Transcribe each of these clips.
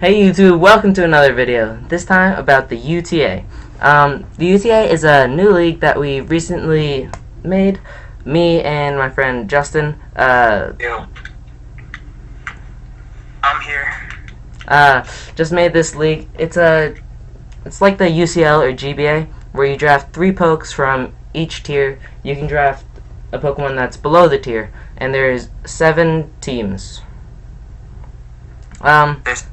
Hey YouTube, welcome to another video, this time about the UTA. The UTA is a new league that we recently made. Me and my friend Justin, Yo, I'm here. just made this league. It's like the UCL or GBA, where you draft 3 pokes from each tier. You can draft a Pokemon that's below the tier, and there's 7 teams. There's,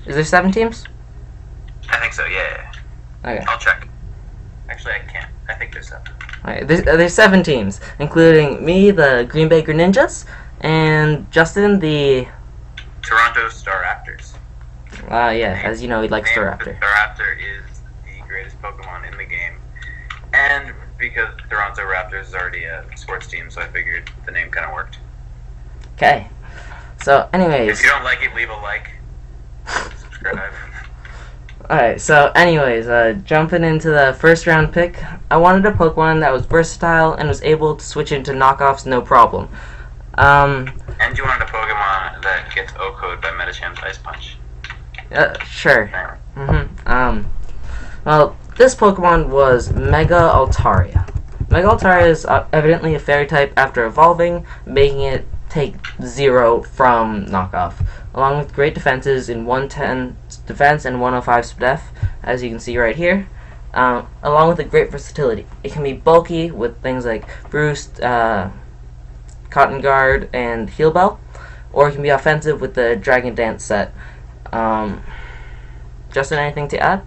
Is there 7 teams? I think so, yeah. Okay. I'll check. Actually, I can't. I think there's 7. Alright, there's 7 teams, including me, the Green Bay Greninjas, and Justin, the Toronto Staraptors. yeah, as you know, he likes Staraptor. Staraptor is the greatest Pokemon in the game. And because Toronto Raptors is already a sports team, so I figured the name kind of worked. Okay. So, anyways. If you don't like it, leave a like. Subscribe. Alright, so anyways, jumping into the first round pick, I wanted a Pokemon that was versatile and was able to switch into knockoffs no problem. And you wanted a Pokemon that gets O-code by Metacham's Ice Punch. Sure. Well, this Pokemon was Mega Altaria. Mega Altaria is evidently a fairy type after evolving, making it take 0 from knockoff, along with great defenses in 110 defense and 105 def, as you can see right here, along with a great versatility. It can be bulky with things like Boost, Cotton Guard, and Heal Bell, or it can be offensive with the Dragon Dance set. Justin, anything to add?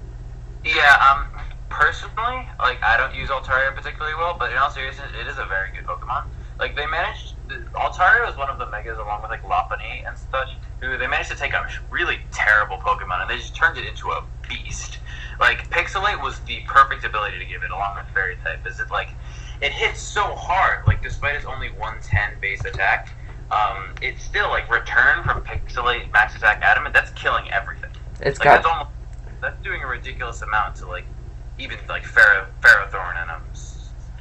Yeah, personally, I don't use Altaria particularly well, but in all seriousness, it is a very good Pokemon. They managed, Altaria was one of the Megas along with, Lopunny and such, who they managed to take a really terrible Pokemon, and they just turned it into a beast. Pixelate was the perfect ability to give it, along with Fairy type, is it hits so hard, despite its only 110 base attack, it's still, return from Pixelate Max Attack Adamant, that's killing everything. That's doing a ridiculous amount to even Ferrothorn and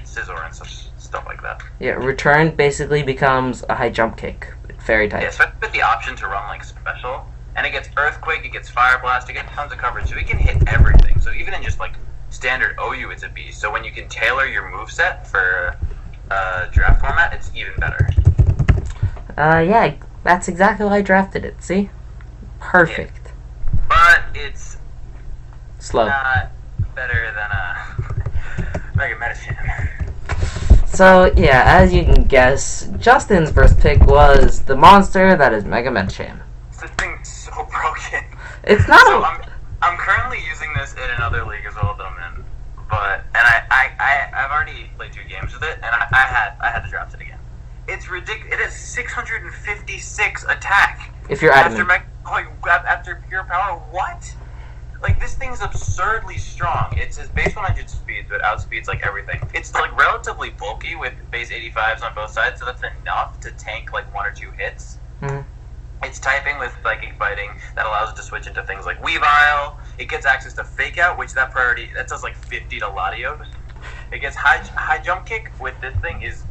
Scizor and such stuff like that. Yeah, return basically becomes a high jump kick, fairy type. Yeah, especially with the option to run special, and it gets Earthquake, it gets Fire Blast, it gets tons of coverage, so it can hit everything. So even in just standard OU, it's a beast. So when you can tailor your moveset for draft format, it's even better. Yeah, that's exactly why I drafted it. See, perfect. Yeah. But it's slow. Not better than Mega Medicine. So, yeah, as you can guess, Justin's first pick was the monster that is Mega Medicham. This thing's so broken. It's not so I'm currently using this in another league as well that I'm in. I've already played 2 games with it, and I had to draft it again. It's ridiculous. It has 656 attack. If you're adamant. After pure power, what? This thing's absurdly strong. It's his base 100 speed, but outspeeds everything. It's relatively bulky with base 85s on both sides, so that's enough to tank 1 or 2 hits. Mm-hmm. It's typing with Psychic Biting that allows it to switch into things like Weavile. It gets access to Fake Out, which that does 50 to Latios. It gets high jump kick with this thing is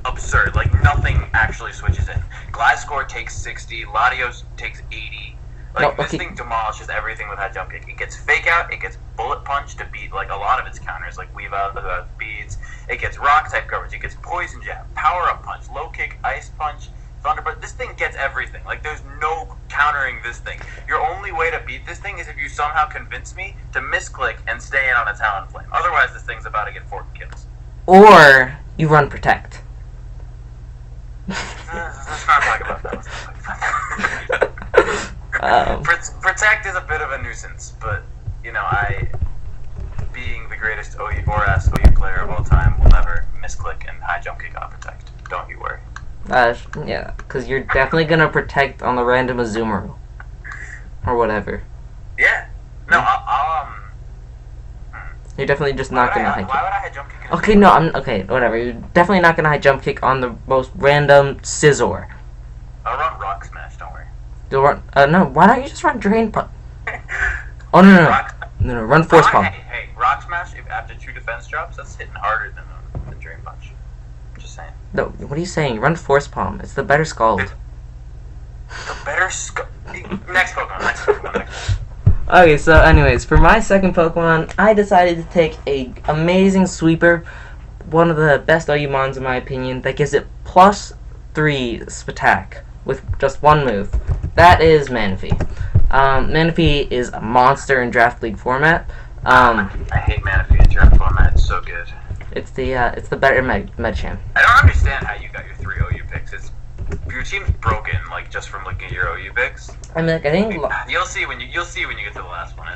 absurd. Nothing actually switches in. Gliscor takes 60, Latios takes 80. This thing demolishes everything with high jump kick. It gets Fake Out, it gets Bullet Punch to beat a lot of its counters, Weavile who has beads. It gets Rock type coverage, it gets Poison Jab, Power Up Punch, Low Kick, Ice Punch, Thunderbolt. This thing gets everything. There's no countering this thing. Your only way to beat this thing is if you somehow convince me to misclick and stay in on a Talonflame. Otherwise, this thing's about to get 4 kills. Or you run Protect. Let's not talk about that. Protect is a bit of a nuisance, but being the greatest OU player of all time, will never misclick and high jump kick on Protect. Don't you worry. Yeah, because you're definitely gonna Protect on the random Azumarill. Or whatever. Yeah. No, You're definitely just not gonna high jump. Why would I high jump kick? Okay, no, okay, whatever. You're definitely not gonna high jump kick on the most random Scizor. I'll run Rock Smash, don't worry. No, why don't you just run Drain Punch? Oh, no, run Force Palm. Hey, Rock Smash, after 2 defense drops, that's hitting harder than Drain Punch. Just saying. No, what are you saying? Run Force Palm. It's the better Scald. The better next Pokemon. Next Pokemon. Okay, so anyways, for my second Pokemon, I decided to take a amazing sweeper, one of the best OU mons in my opinion, that gives it +3 attack with just one move. That is Manaphy. Manaphy is a monster in Draft League format. I hate Manaphy in Draft format. It's so good. It's the better Medicham. I don't understand how you got your 3 OU picks. Your team's broken, like just from looking at your OU picks. I mean, like, I think you'll see when you get to the last one.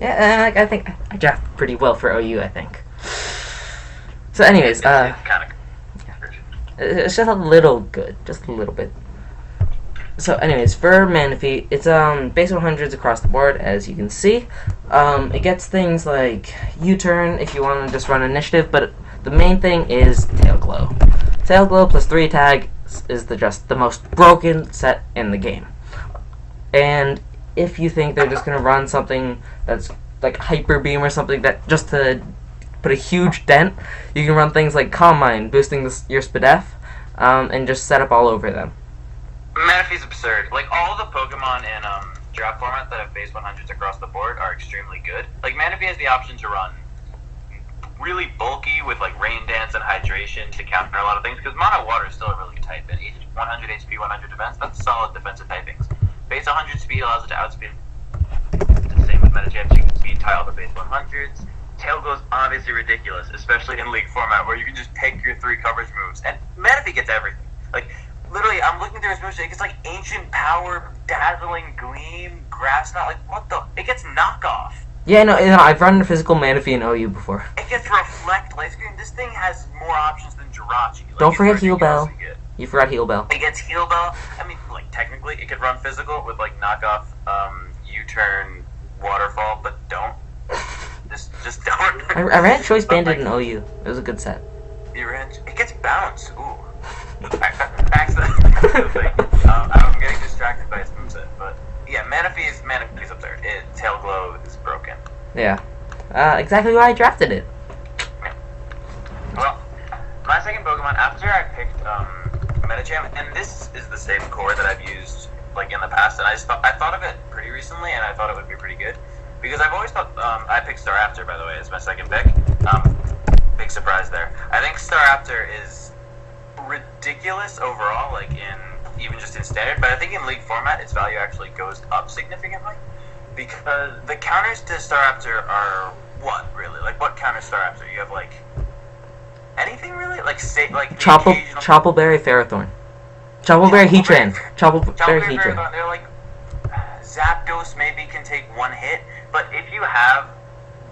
I think I draft pretty well for OU. I think. So, anyways, it's just a little good, just a little bit. So, anyways, for Manaphy, it's base 100s across the board, as you can see. It gets things like U-turn if you want to just run initiative, but the main thing is Tail Glow. Tail Glow +3 tag is just the most broken set in the game. And if you think they're just gonna run something that's like Hyper Beam or something that just to put a huge dent, you can run things like Calm Mind, boosting your Spadef, and just set up all over them. Manaphy's absurd. Like, all the Pokemon in draft format that have base 100s across the board are extremely good. Like, Manaphy has the option to run really bulky with, like, Rain Dance and Hydration to counter a lot of things, because Mono Water is still a really good type, and 100 HP, 100 defense, that's solid defensive typings. Base 100 speed allows it to outspeed. The same with Medicham, so you can speed tile the base 100s. Tail Glow's obviously ridiculous, especially in League format, where you can just pick your 3 coverage moves, and Manaphy gets everything. Like, literally, I'm looking through his moves. It gets like Ancient Power, Dazzling Gleam, Grass Knot. Like, what the? It gets Knockoff. Yeah, no, I've run a physical Manaphy in OU before. It gets Reflect, Light Screen. This thing has more options than Jirachi. Like, don't forget Heal Bell. You forgot Heal Bell. It gets Heal Bell. I mean, like, technically, it could run physical with like Knockoff, U-turn, Waterfall, but don't. Just don't. I ran Choice Bandit in OU. It was a good set. You ran. It gets Bounce. Ooh. Back to the thing. I'm getting distracted by its moveset, but yeah, Manaphy's absurd. Tail Glow is broken. Yeah. Exactly why I drafted it. Yeah. Well, my second Pokemon, after I picked Medicham, and this is the same core that I've used like in the past, and I thought of it pretty recently, and I thought it would be pretty good. Because I've always thought, I picked Staraptor, by the way, as my second pick. Big surprise there. I think Staraptor is ridiculous overall, like even just in standard, but I think in League format, its value actually goes up significantly. Because the counters to Staraptor are what, really? Like, what counters Staraptor? You have, like, anything really? Like, Choppleberry Ferrothorn. Choppleberry Heatran. Choppleberry Heatran. They're like, Zapdos maybe can take one hit, but if you have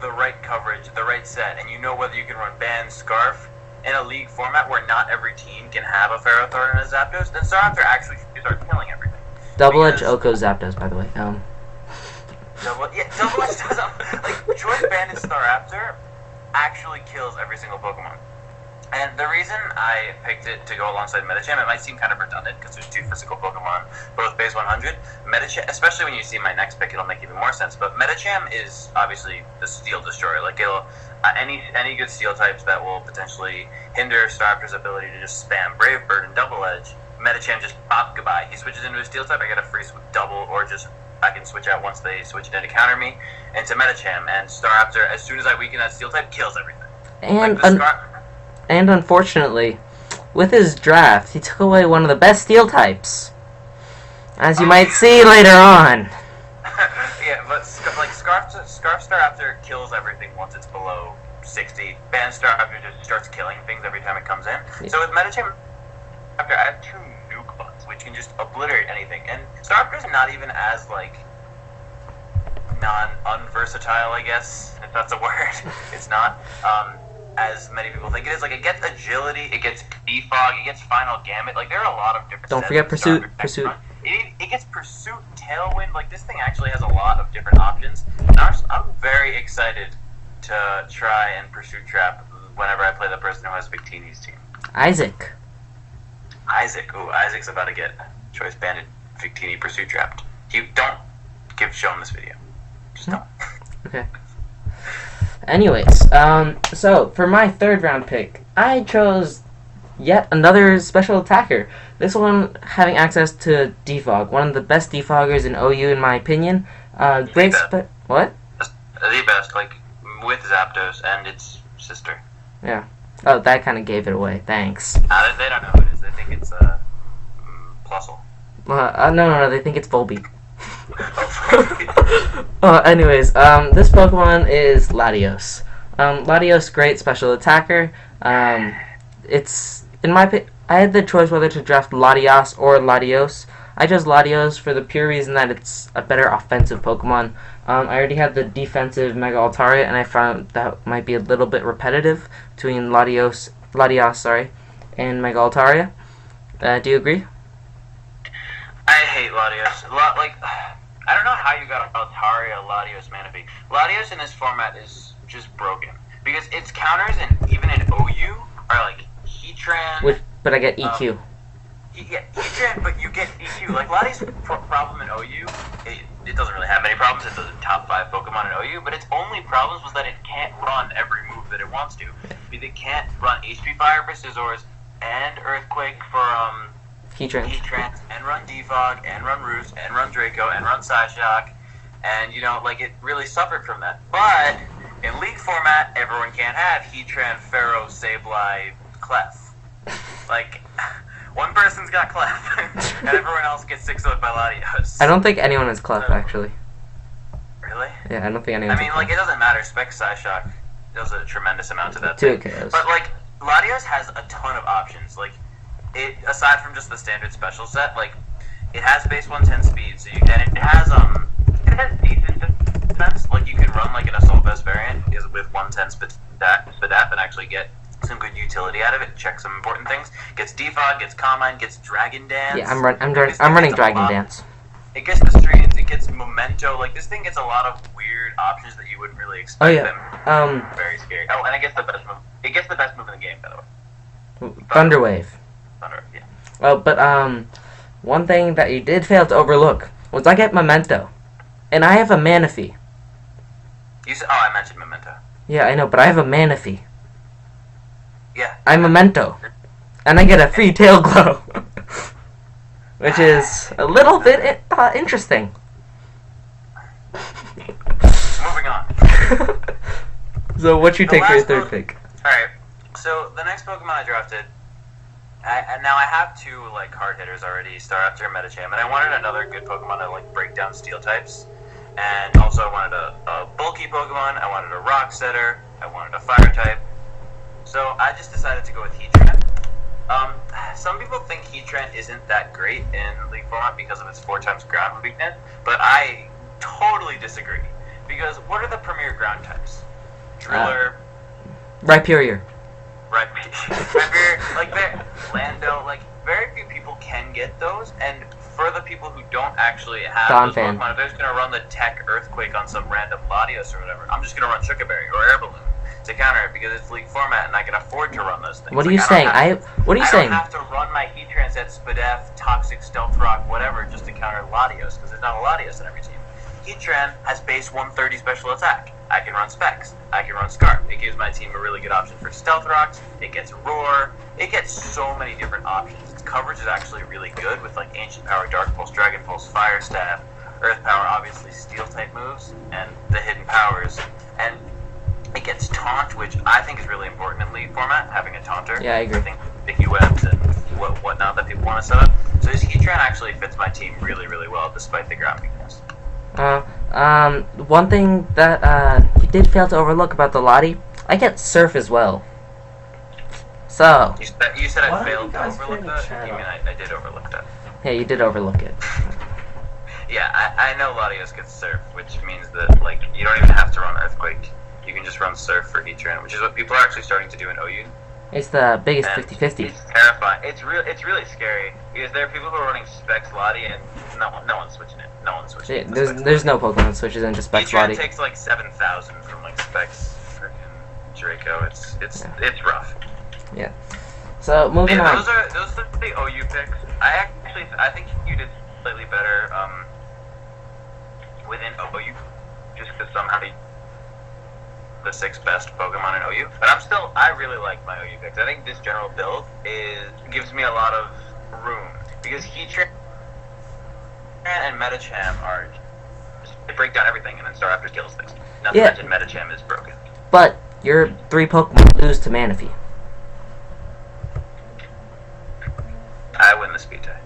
the right coverage, the right set, and you know whether you can run Band, Scarf, in a League format where not every team can have a Ferrothorn and a Zapdos, then Staraptor actually starts killing everything. Double Edge Oko Zapdos, by the way. Double Edge does. Like, Choice Bandit Staraptor actually kills every single Pokemon. And the reason I picked it to go alongside Medicham, it might seem kind of redundant because there's 2 physical Pokemon, both base 100. Medicham, especially when you see my next pick, it'll make even more sense. But Medicham is obviously the Steel Destroyer. Like, it'll any good Steel types that will potentially hinder Staraptor's ability to just spam Brave Bird and Double Edge. Medicham just bop goodbye. He switches into a Steel type, I get a free double, or just I can switch out once they switch it in to counter me into Medicham. And Staraptor, as soon as I weaken that Steel type, kills everything. And unfortunately, with his draft, he took away one of the best Steel types, as you might see later on. Yeah, but like Scarf Staraptor kills everything once it's below 60. Band Staraptor just starts killing things every time it comes in. Yeah. So with Medicham, I have 2 nuke buttons, which can just obliterate anything. And Staraptor's not even as like unversatile, I guess, if that's a word. It's not. As many people think it is. Like, it gets agility, it gets defog, it gets final gamut. Like, there are a lot of different. Don't forget pursuit. It gets pursuit, tailwind. Like, this thing actually has a lot of different options. And I'm very excited to try and pursuit trap whenever I play the person who has Victini's team. Isaac. Ooh, Isaac's about to get Choice Bandit Victini pursuit trapped. You don't show him this video. Just don't. Okay. Anyways, so for my 3rd round pick, I chose yet another special attacker. This one having access to Defog, one of the best defoggers in OU in my opinion. Great what? The best, like with Zapdos and its sister. Yeah. Oh, that kind of gave it away. Thanks. They don't know who it is. They think it's Plusle. No. They think it's Volbeat. Anyways, this Pokemon is Latios. Latios, great special attacker. It's in my I had the choice whether to draft Latias or Latios. I chose Latios for the pure reason that it's a better offensive Pokemon. I already had the defensive Mega Altaria, and I found that might be a little bit repetitive between Latias, and Mega Altaria. Do you agree? I hate Latios. I don't know how you got Altaria, Latios, Manaphy. Latios in this format is just broken because its counters and even in OU are like Heatran. But I get EQ. You get Heatran, but you get EQ. Like Latios' problem in OU, it doesn't really have many problems. It doesn't top 5 Pokemon in OU, but its only problems was that it can't run every move that it wants to. It can't run HP Fire for Scizors and Earthquake for Heatran, and run Defog, and run Roost, and run Draco, and run Psyshock, and it really suffered from that. But in League format, everyone can't have Heatran, Pharaoh, Sableye, Clef. Like, one person's got Clef, and everyone else gets 6-0'd by Latios. I don't think anyone has Clef, actually. Really? Yeah, I don't think anyone. It doesn't matter. Spec Psyshock does a tremendous amount to that 2 thing. KOs. But, Latios has a ton of options. It, aside from just the standard special set, it has base 110 speed, so it has decent defense. You can run an Assault Vest variant with 110 Spadaf and actually get some good utility out of it. Check some important things. Gets Defog, gets Calm-Mind, gets Dragon Dance. Yeah, I'm running Dragon Dance. It gets the Streams, it gets Memento. This thing gets a lot of weird options that you wouldn't really expect. Oh yeah. Very scary. Oh, and it gets the best move. It gets the best move in the game, by the way. Thunderwave. Yeah. Oh, but one thing that you did fail to overlook was I get Memento, and I have a Manaphy. You said, I mentioned Memento. Yeah, I know, but I have a Manaphy. Yeah. I'm Memento, and I get a free Tail Glow, which is a little bit interesting. Moving on. So, what's your take for your third pick? All right. So the next Pokemon I drafted. Now I have 2 hard hitters already, Staraptor and Medicham, and I wanted another good Pokemon to break down steel types, and also I wanted a bulky Pokemon. I wanted a Rock Setter. I wanted a Fire type. So I just decided to go with Heatran. Some people think Heatran isn't that great in League format because of its 4 times ground weakness, but I totally disagree. Because what are the premier ground types? Driller, Rhyperior. Rhyperior, Lando, very few people can get those, and for the people who don't actually have those Pokemon, if they're just going to run the Tech Earthquake on some random Latios or whatever, I'm just going to run Sugar Berry or Air Balloon to counter it because it's League format and I can afford to run those things. What are you saying? What are you saying? I don't have to run my Heatran at Spadef, Toxic, Stealth Rock, whatever, just to counter Latios, because there's not a Latios in every team. Heatran has base 130 special attack. I can run Specs. I can run Scarf. It gives my team a really good option for Stealth Rocks. It gets Roar. It gets so many different options. Its coverage is actually really good with Ancient Power, Dark Pulse, Dragon Pulse, Fire Staff, Earth Power, obviously Steel type moves, and the hidden powers. And it gets Taunt, which I think is really important in League format, having a Taunter. Yeah, I agree. I think Sticky Webs and whatnot that people want to set up. So this Heatran actually fits my team really, really well, despite the ground weakness. One thing that you did fail to overlook about the Lottie, I get Surf as well. So. You said I failed to overlook that? You mean I did overlook that? Yeah, you did overlook it. Yeah, I know Latios gets Surf, which means that you don't even have to run Earthquake. You can just run Surf for Heatran, which is what people are actually starting to do in OU. It's the biggest 50-50. It's terrifying. It's really scary because there are people who are running Specs Lottie and no one's switching it. No one's switching it. There's no Pokemon switches in just Specs Lottie. Heatran takes 7,000 from Specs freaking Draco. It's rough. Yeah. So moving on. Those are the OU picks. I think you did slightly better within OU just because somehow the 6 best Pokemon in OU. But I really like my OU picks. I think this general build gives me a lot of room because Heatran and Medicham they break down everything, and then Staraptor kills things. Not to mention Medicham is broken. But your 3 Pokemon lose to Manaphy. I win the speed tie.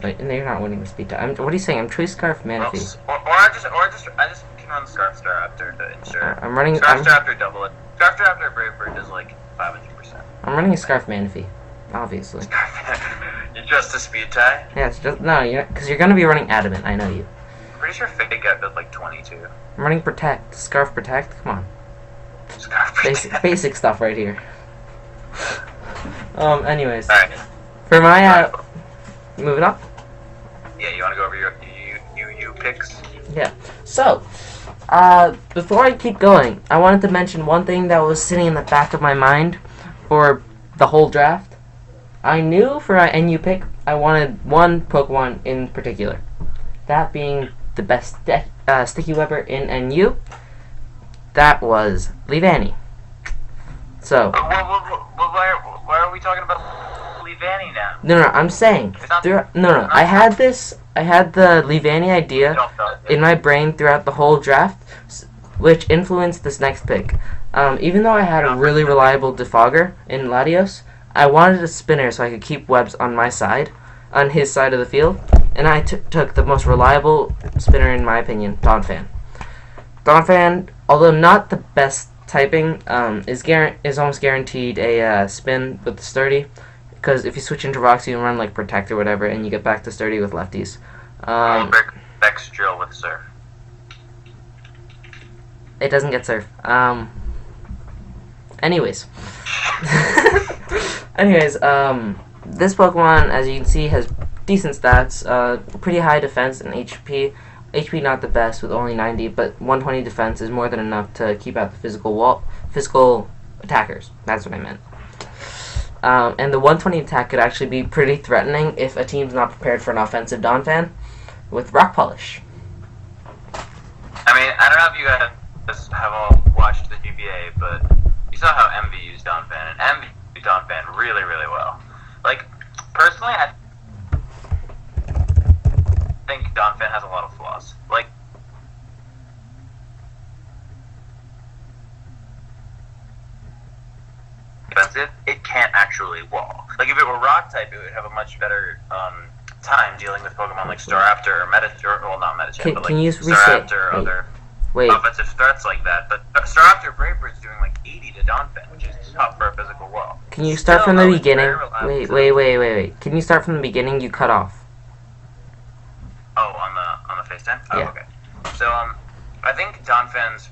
Wait, no, you're not winning the speed tie. What are you saying? I'm Choice Scarf Manaphy. Well, or I just can run Scarf Staraptor to ensure. I'm running Scarf Staraptor double it. Scarf Staraptor Brave Bird is like 500%. I'm running a Scarf Manaphy, obviously. You're just a speed tie? Yeah, it's just because you're gonna be running Adamant. I know you. I'm pretty sure Fake got built like 22. I'm running Protect, Scarf Protect. Come on. Scarf Protect. Basic stuff right here. Anyways. Alright. For my moving up. Yeah, you want to go over your you picks? Yeah. So, before I keep going, I wanted to mention one thing that was sitting in the back of my mind for the whole draft. I knew for my NU pick, I wanted one Pokemon in particular. That being the best Sticky Webber in NU. That was Leavanny. So. Why are we talking about Leavanny now? No, I'm saying. I had the Leavanny idea in my brain throughout the whole draft, which influenced this next pick. Even though I had a really reliable Defogger in Latios, I wanted a spinner so I could keep webs on my side, on his side of the field, and I took the most reliable spinner in my opinion, Donphan. Donphan, although not the best typing, is almost guaranteed a spin with the Sturdy, because if you switch into Rocks, you can run like Protect or whatever, and you get back to Sturdy with lefties. Bex drill with Surf. It doesn't get Surf. Anyways. This Pokemon, as you can see, has decent stats, pretty high defense and HP. HP not the best with only 90, but 120 defense is more than enough to keep out the physical attackers. That's what I meant. And the 120 attack could actually be pretty threatening if a team's not prepared for an offensive Donphan with Rock Polish. I mean, I don't know if you guys have all watched the GBA, but you saw how Envy used Donphan, and Envy used Donphan really, really well. Like, personally, I think Donphan has a lot of flaws. Like, defensive, it can't actually wall. Like, if it were Rock type, it would have a much better time dealing with Pokemon like Staraptor or well, not Medicham, but like Staraptor or other offensive threats like that. But Staraptor Brave Bird's doing like 80 to Donphan, which is tough for a physical wall. Can you start from the beginning? Wait. Can you start from the beginning? You cut off. Oh, on the FaceTime? Oh, yeah. Okay. So, I think Donphan's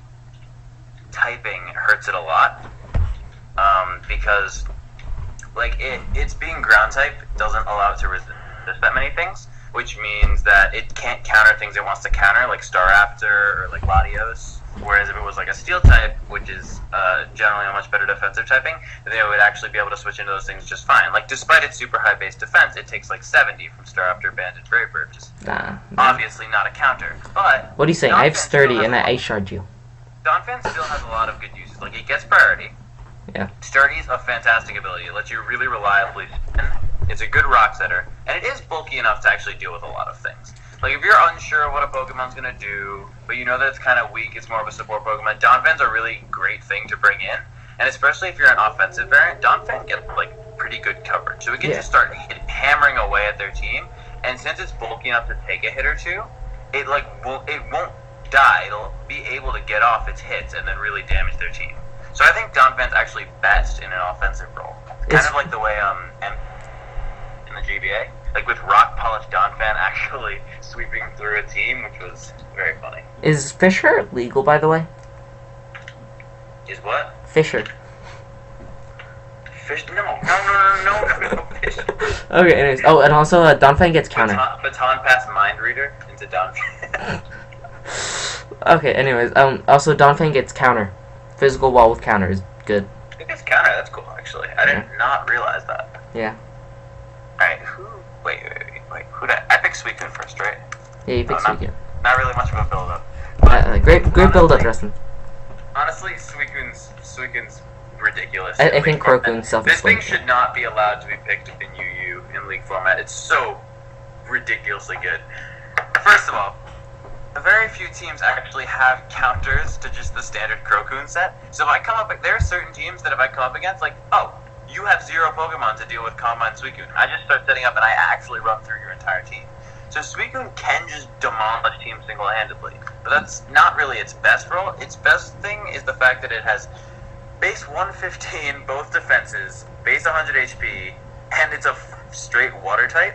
typing hurts it a lot. Because, like, it's being ground type doesn't allow it to resist that many things, which means that it can't counter things it wants to counter, like Staraptor or like Latios. Whereas if it was like a steel type, which is generally a much better defensive typing, then it would actually be able to switch into those things just fine. Like, despite its super high base defense, it takes like 70 from Staraptor, Banded, Brave Bird, which is obviously not a counter. But what are you saying? I have Sturdy and I Ice Shard you. Donphan still has a lot of good uses. Like, it gets priority. Yeah. Sturdy's a fantastic ability. It lets you really reliably spin. It's a good rock setter, and it is bulky enough to actually deal with a lot of things. Like, if you're unsure of what a Pokemon's gonna do, but you know that it's kind of weak, it's more of a support Pokemon, Donphan's a really great thing to bring in. And especially if you're an offensive variant, Donphan gets, like, pretty good coverage. So it can just start hammering away at their team, and since it's bulky enough to take a hit or two, it won't die. It'll be able to get off its hits and then really damage their team. So I think Donphan's actually best in an offensive role. Kind of like the way in the GBA. Like with Rock Polish Donphan actually sweeping through a team, which was very funny. Is Fisher legal, by the way? Is what? Fisher. Fish? No, Fish. Okay, anyways. Oh, and also Donphan gets counter. Baton pass Mind Reader into Donphan. Okay, anyways. Also Donphan gets counter. Physical wall with counter is good. It gets counter, that's cool actually. I did not realize that. Yeah. Alright, wait. I picked Suicune first, right? Yeah, you picked Suicune. Not really much of a build-up. Great build-up, Justin. Honestly, Suicune's Suicune's ridiculous. I in think League format. Crocoon's This self-explanatory. thing should not be allowed to be picked in UU in League format. It's so ridiculously good. First of all, very few teams actually have counters to just the standard Crocoon set. So if I come up, there are certain teams that if I come up against, like, oh, you have 0 Pokemon to deal with Combine Suicune. I just start setting up and I actually run through your entire team. So Suicune can just demolish teams single-handedly. But that's not really its best role. Its best thing is the fact that it has base 115, both defenses, base 100 HP, and it's a straight water type.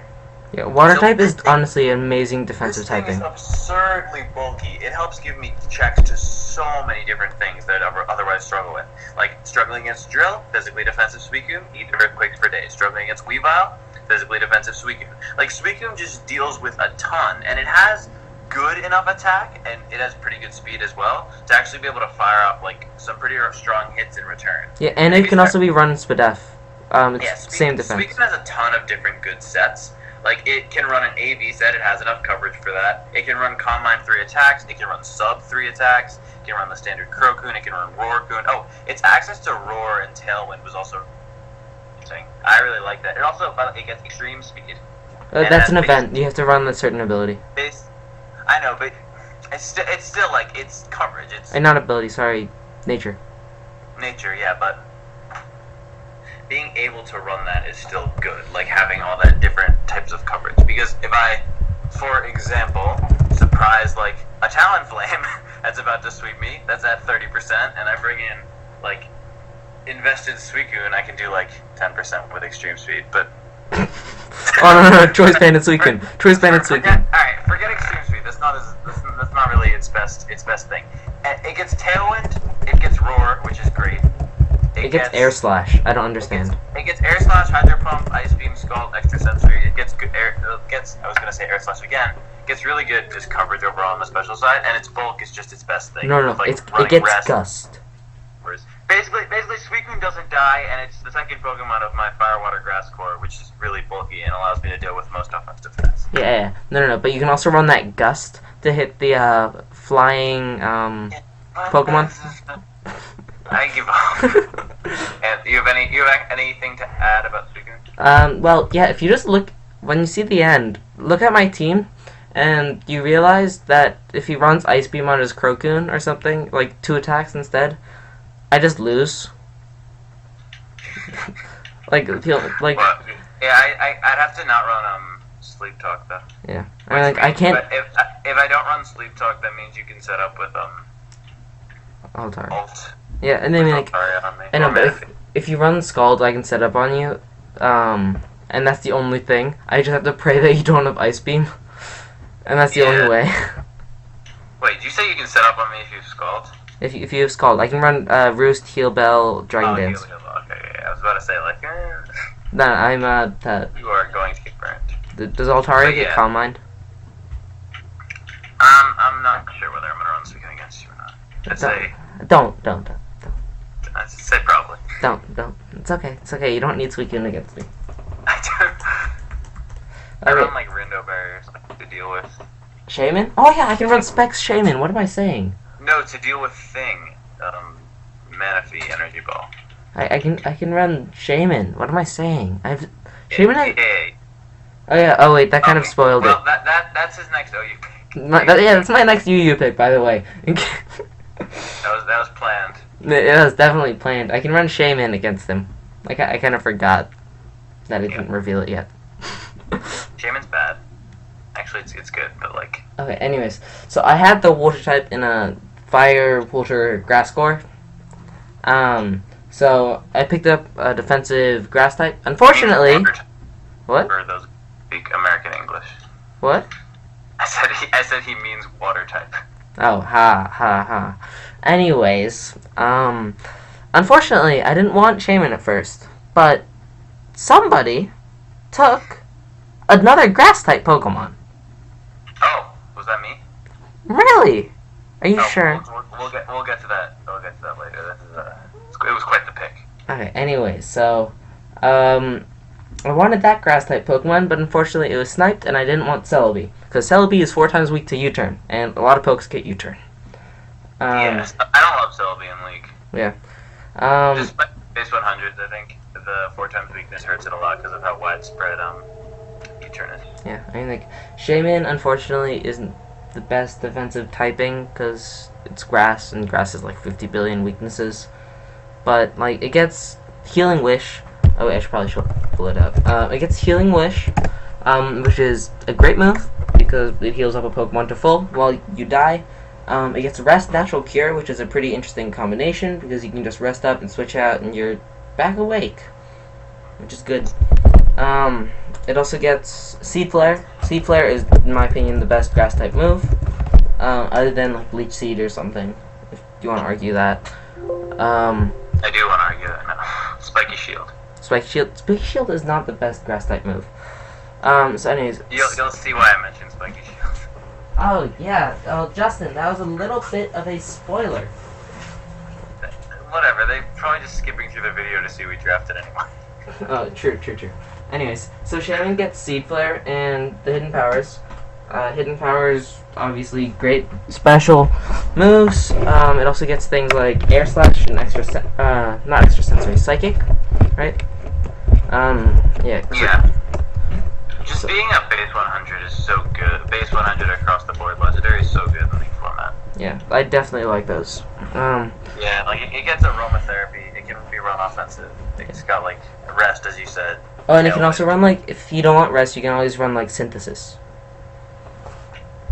Yeah, water So type is this thing- honestly an amazing defensive This thing typing. is absurdly bulky. It helps give me checks to so many different things that I otherwise struggle with. Like, struggling against Drill, physically defensive Suicune, eat Earthquakes per day. Struggling against Weavile, physically defensive Suicune. Like, Suicune just deals with a ton, and it has good enough attack, and it has pretty good speed as well, to actually be able to fire off, like, some pretty strong hits in return. Yeah, and it can also be run Spadef. It's Yeah, same defense. Suicune has a ton of different good sets. Like, it can run an AV set, it has enough coverage for that. It can run Combine 3 attacks, it can run Sub 3 attacks, it can run the standard Crocoon, it can run Roarcoon. Oh, its access to Roar and Tailwind was also interesting. I really like that. It also, it gets extreme speed. That's and an base- event. You have to run a certain ability. I know, but it's still like, it's coverage, it's Not ability, sorry. Nature. nature, yeah, but being able to run that is still good, like having all that different types of coverage. Because if I, for example, surprise like a Talonflame that's about to sweep me, that's at 30%, and I bring in like invested Suicune, I can do like 10% with extreme speed. But Oh no, Choice Banded Suicune. Choice Banded Suicune. Alright, forget extreme speed. That's not really its best thing. It gets Tailwind, it gets Roar, which is great. It gets Air Slash. I don't understand. It gets Air Slash, Hydro Pump, Ice Beam, Scald, Extra Sensory. It gets good air. I was gonna say Air Slash again. It gets really good just coverage overall on the special side, and its bulk is just its best thing. No, Like, it running gets rest. Gust. Basically, Suicune doesn't die, and it's the second Pokemon of my Fire, Water, Grass core, which is really bulky and allows me to deal with most offensive defense. Yeah. No. But you can also run that Gust to hit the flying Pokemon. I give up. And you have anything to add about Suicune? Well, yeah, if you just look, when you see the end, look at my team, and you realize that if he runs Ice Beam on his Crocoon or something, like 2 attacks instead, I just lose. Like, Well, yeah, I'd have to not run Sleep Talk though. yeah. I mean, like, I can't. But if I don't run Sleep Talk, that means you can set up with Altar. Alt. Yeah, and then, like, Altaria on me. I know, Or but Manaphy. if you run Scald, I can set up on you, and that's the only thing. I just have to pray that you don't have Ice Beam, and that's the Yeah. only way. Wait, did you say you can set up on me if you Scald? If you have Scald, I can run Roost, Heal Bell, Dragon Dance. Heal. Okay, yeah, I was about to say like, No, I'm you are going to get burnt. does Altaria But get yeah. Calm Mind? I'm not sure whether I'm gonna run Suicune against you or not. I'd say Don't. I'd say probably. Don't. It's okay. You don't need Suicune against me. I Okay. run like Rindo barriers to deal with. Shaman? Oh yeah, I can run Specs Shaman. What am I saying? No, to deal with Thing, Manaphy Energy Ball. I can run Shaman. What am I saying? Shaman has... Yay. Oh yeah, oh wait, that kind of Okay, spoiled well, that's his next OU pick. it. That's my next UU pick, by the way. That was planned. It was definitely planned. I can run Shaman against him. Like, I kind of forgot that I didn't reveal it yet. Shaman's bad. Actually, it's good, but like. Okay, anyways. So I had the water type in a fire, water, grass core. So I picked up a defensive grass type. Unfortunately... What? For those who speak American English. What? I said he means water type. Oh, ha. Anyways, unfortunately, I didn't want Shaman at first, but somebody took another grass-type Pokemon. Oh, was that me? Really? Are you Oh, sure? We'll get to that. We'll get to that later. It was quite the pick. Okay, anyways, so, I wanted that grass-type Pokemon, but unfortunately it was sniped, and I didn't want Celebi, because Celebi is 4 times weak to U-turn, and a lot of pokes get U-turn. Yes, I don't love Celebi in League. Yeah. Just base 100s, I think the 4 times weakness hurts it a lot because of how widespread U-turn is. Yeah, I mean, like, Shaman, unfortunately, isn't the best defensive typing because it's grass, and grass has like 50 billion weaknesses. But, like, it gets Healing Wish. Oh, wait, I should probably pull it up. It gets Healing Wish, which is a great move because it heals up a Pokemon to full while you die. It gets Rest Natural Cure, which is a pretty interesting combination because you can just rest up and switch out and you're back awake, which is good. It also gets Seed Flare. Seed Flare is, in my opinion, the best grass type move, other than like Leech Seed or something, if you want to argue that. I do want to argue that. No. Spiky Shield. Spiky Shield is not the best grass type move. So anyways. You'll see why I mentioned Spiky Shield. Oh, yeah. Oh, Justin, that was a little bit of a spoiler. Whatever, they probably just skipping through the video to see we drafted anyway. Oh, true. Anyways, so Shaman gets Seed Flare and the Hidden Powers. Hidden Powers, obviously great special moves. It also gets things like Air Slash and not extra sensory, Psychic, right? Yeah. Yeah. Just being a base 100 is so good. Base 100 across the board legendary is so good in the format. Yeah, I definitely like those. Yeah, like it gets aromatherapy. It can be run offensive. It's got like rest, as you said. Oh, and it can also run like, if you don't want rest, you can always run like Synthesis.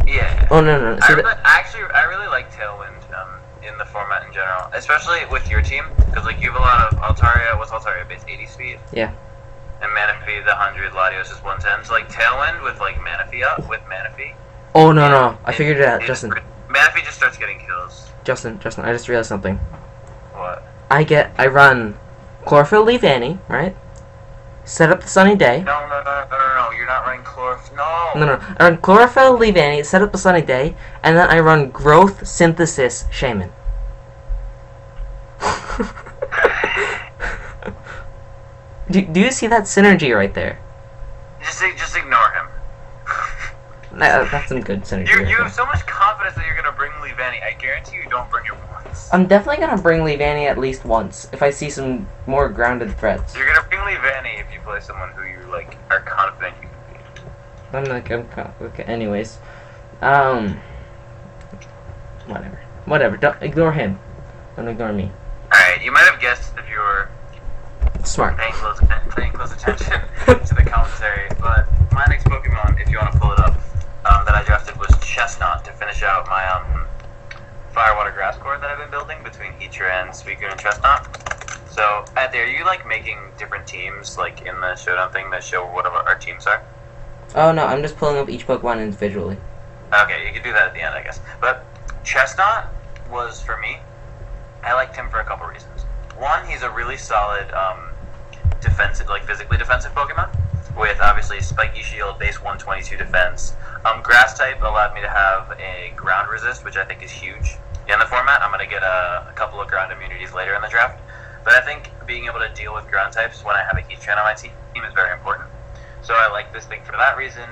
Yeah. Oh no. I really like Tailwind in the format in general, especially with your team, because like you have a lot of Altaria. What's Altaria? Base 80 speed. Yeah. And Manaphy, the 100, Latios is 110. So like Tailwind with like Manaphy up with Manaphy. Oh no, I figured it out, Justin. Manaphy just starts getting kills. Justin, I just realized something. What? I run Chlorophyll Leaf Annie, right? Set up the Sunny Day. No, you're not running Chlorophyll. No. No. I run Chlorophyll Leaf Annie, set up the Sunny Day, and then I run Growth Synthesis Shaman. Do you see that synergy right there? Just ignore him. That's some good synergy. You have so much confidence that you're gonna bring Leavanny. I guarantee you don't bring it once. I'm definitely gonna bring Leavanny at least once if I see some more grounded threats. You're gonna bring Leavanny if you play someone who you like are confident you can beat. Okay. Anyways, whatever. Don't ignore him. Don't ignore me. All right, you might have guessed if you were Smart. paying close attention to the commentary, but my next Pokemon, if you want to pull it up, that I drafted was Chestnut to finish out my Firewater Grass Core that I've been building between Heatran and Suicune and Chestnut. So, Addy, are you like making different teams like in the showdown thing that show what our teams are? Oh no, I'm just pulling up each Pokemon individually. Okay, you can do that at the end, I guess. But Chestnut was, for me, I liked him for a couple reasons. One, he's a really solid defensive, like physically defensive Pokemon, with obviously Spiky Shield, base 122 defense. Grass type allowed me to have a ground resist, which I think is huge in the format. I'm going to get a couple of ground immunities later in the draft. But I think being able to deal with ground types when I have a Heatran on my team is very important. So I like this thing for that reason.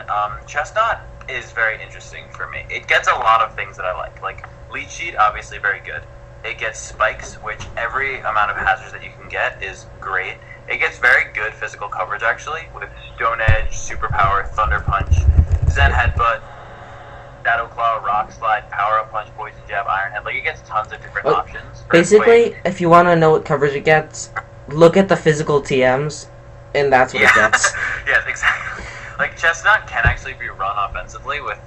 Chestnut is very interesting for me. It gets a lot of things that I like Leech Seed, obviously very good. It gets Spikes, which every amount of hazards that you can get is great. It gets very good physical coverage, actually, with Stone Edge, Superpower, Thunder Punch, Zen Headbutt, Shadow Claw, Rock Slide, Power Up Punch, Poison Jab, Iron Head. Like, it gets tons of different options. Basically, if you want to know what coverage it gets, look at the physical TMs, and that's what it gets. Yes, exactly. Like, Chestnut can actually be run offensively with,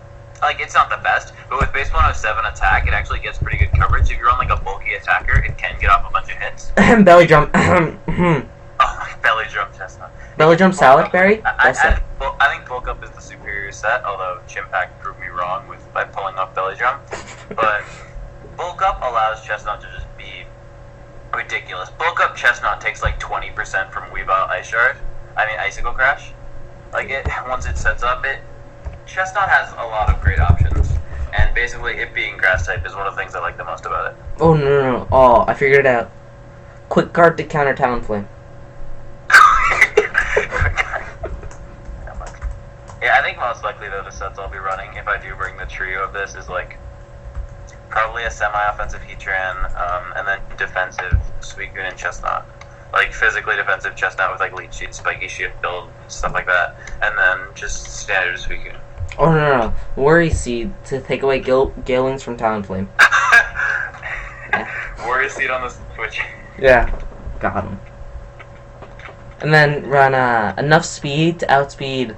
like, it's not the best, but with base 107 attack, it actually gets pretty good coverage. If you're on, like, a bulky attacker, it can get off a bunch of hits. Belly Drum. Oh, my Belly Drum Chestnut. Belly Drum Salad Berry? I think Bulk Up is the superior set, although Chimpact proved me wrong by pulling off Belly Drum. But Bulk Up allows Chestnut to just be ridiculous. Bulk Up Chestnut takes like 20% from Weavile Icicle Crash. Like, once it sets up, Chestnut has a lot of great options. And basically, it being grass type is one of the things I like the most about it. Oh, no. Oh, I figured it out. Quick Guard to counter Talonflame. Yeah, I think most likely though the sets I'll be running if I do bring the trio of this is like Probably a semi-offensive Heatran, and then defensive Suicune and Chestnut. Like physically defensive Chestnut with like Leech Seed, Spiky Shield, stuff like that. And then just standard Suicune. Oh no. Worry Seed to take away Gale Wings from Talonflame. Warrior Seed on the Switch. Yeah, got him. And then run enough speed to outspeed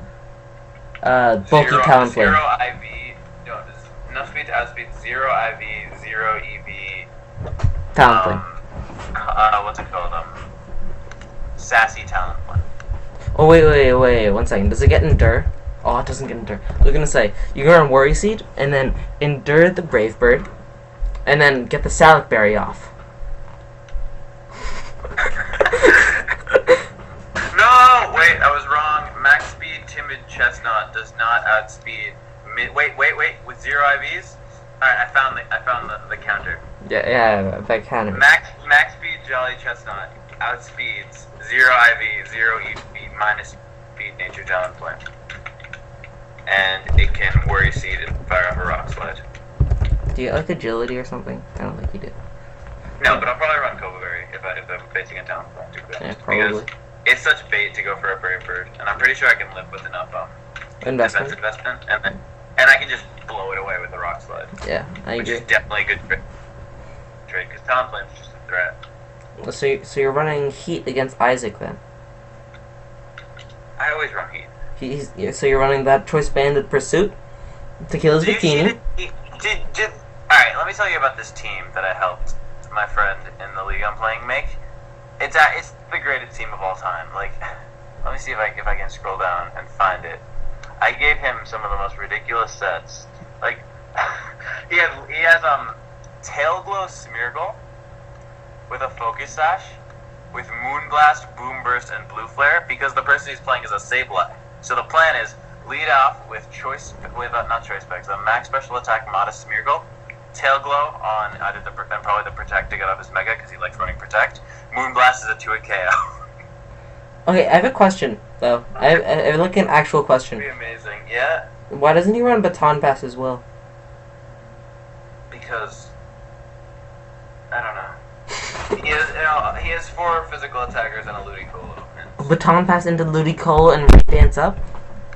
bulky Talonflame. 0 IV. No, enough speed to outspeed 0 IV, 0 EV. Talonflame. What's it called? Sassy Talonflame. Oh wait, 1 second. Does it get Endure? Oh, it doesn't get Endure. I was gonna say you can run Worry Seed and then Endure the Brave Bird, and then get the Salic Berry off. No, wait, I was wrong. Max speed Timid Chestnut does not outspeed. Wait, with 0 IVs. All right, I found the counter. Yeah, that counter. Max speed Jolly Chestnut outspeeds 0 IV, 0 EV minus speed Nature Talonflame, and it can Worry Seed and fire off a Rock Slide. Do you like agility or something? I don't think you do. No, but I'll probably run Cova Berry if I'm facing a Talonflame. Yeah, probably. Because it's such bait to go for a Brave Bird, and I'm pretty sure I can live with enough Investment. defense investment, and I can just blow it away with the Rock Slide. Yeah, I Which agree. is definitely a good trade, because Talonflame's just a threat. So you're running Heat against Isaac then? I always run Heat. So you're running that Choice Banded Pursuit to kill his Do you see bikini. Alright, let me tell you about this team that I helped my friend in the league I'm playing make. It's the greatest team of all time. Like, let me see if I can scroll down and find it. I gave him some of the most ridiculous sets. Like, he has Tail Glow Smeargle with a Focus Sash, with Moonblast, Boom Burst, and Blue Flare, because the person he's playing is a Sableye. So the plan is lead off with not Choice Specs, a Max Special Attack Modest Smeargle, Tail Glow on either and probably the Protect to get off his Mega because he likes running Protect. Moonblast is a 2-hit KO. Okay, I have a question though. I have like an actual question. That'd be amazing, yeah. Why doesn't he run Baton Pass as well? Because I don't know. He has 4 physical attackers and a Ludicolo. Baton Pass into Ludicolo and dance up?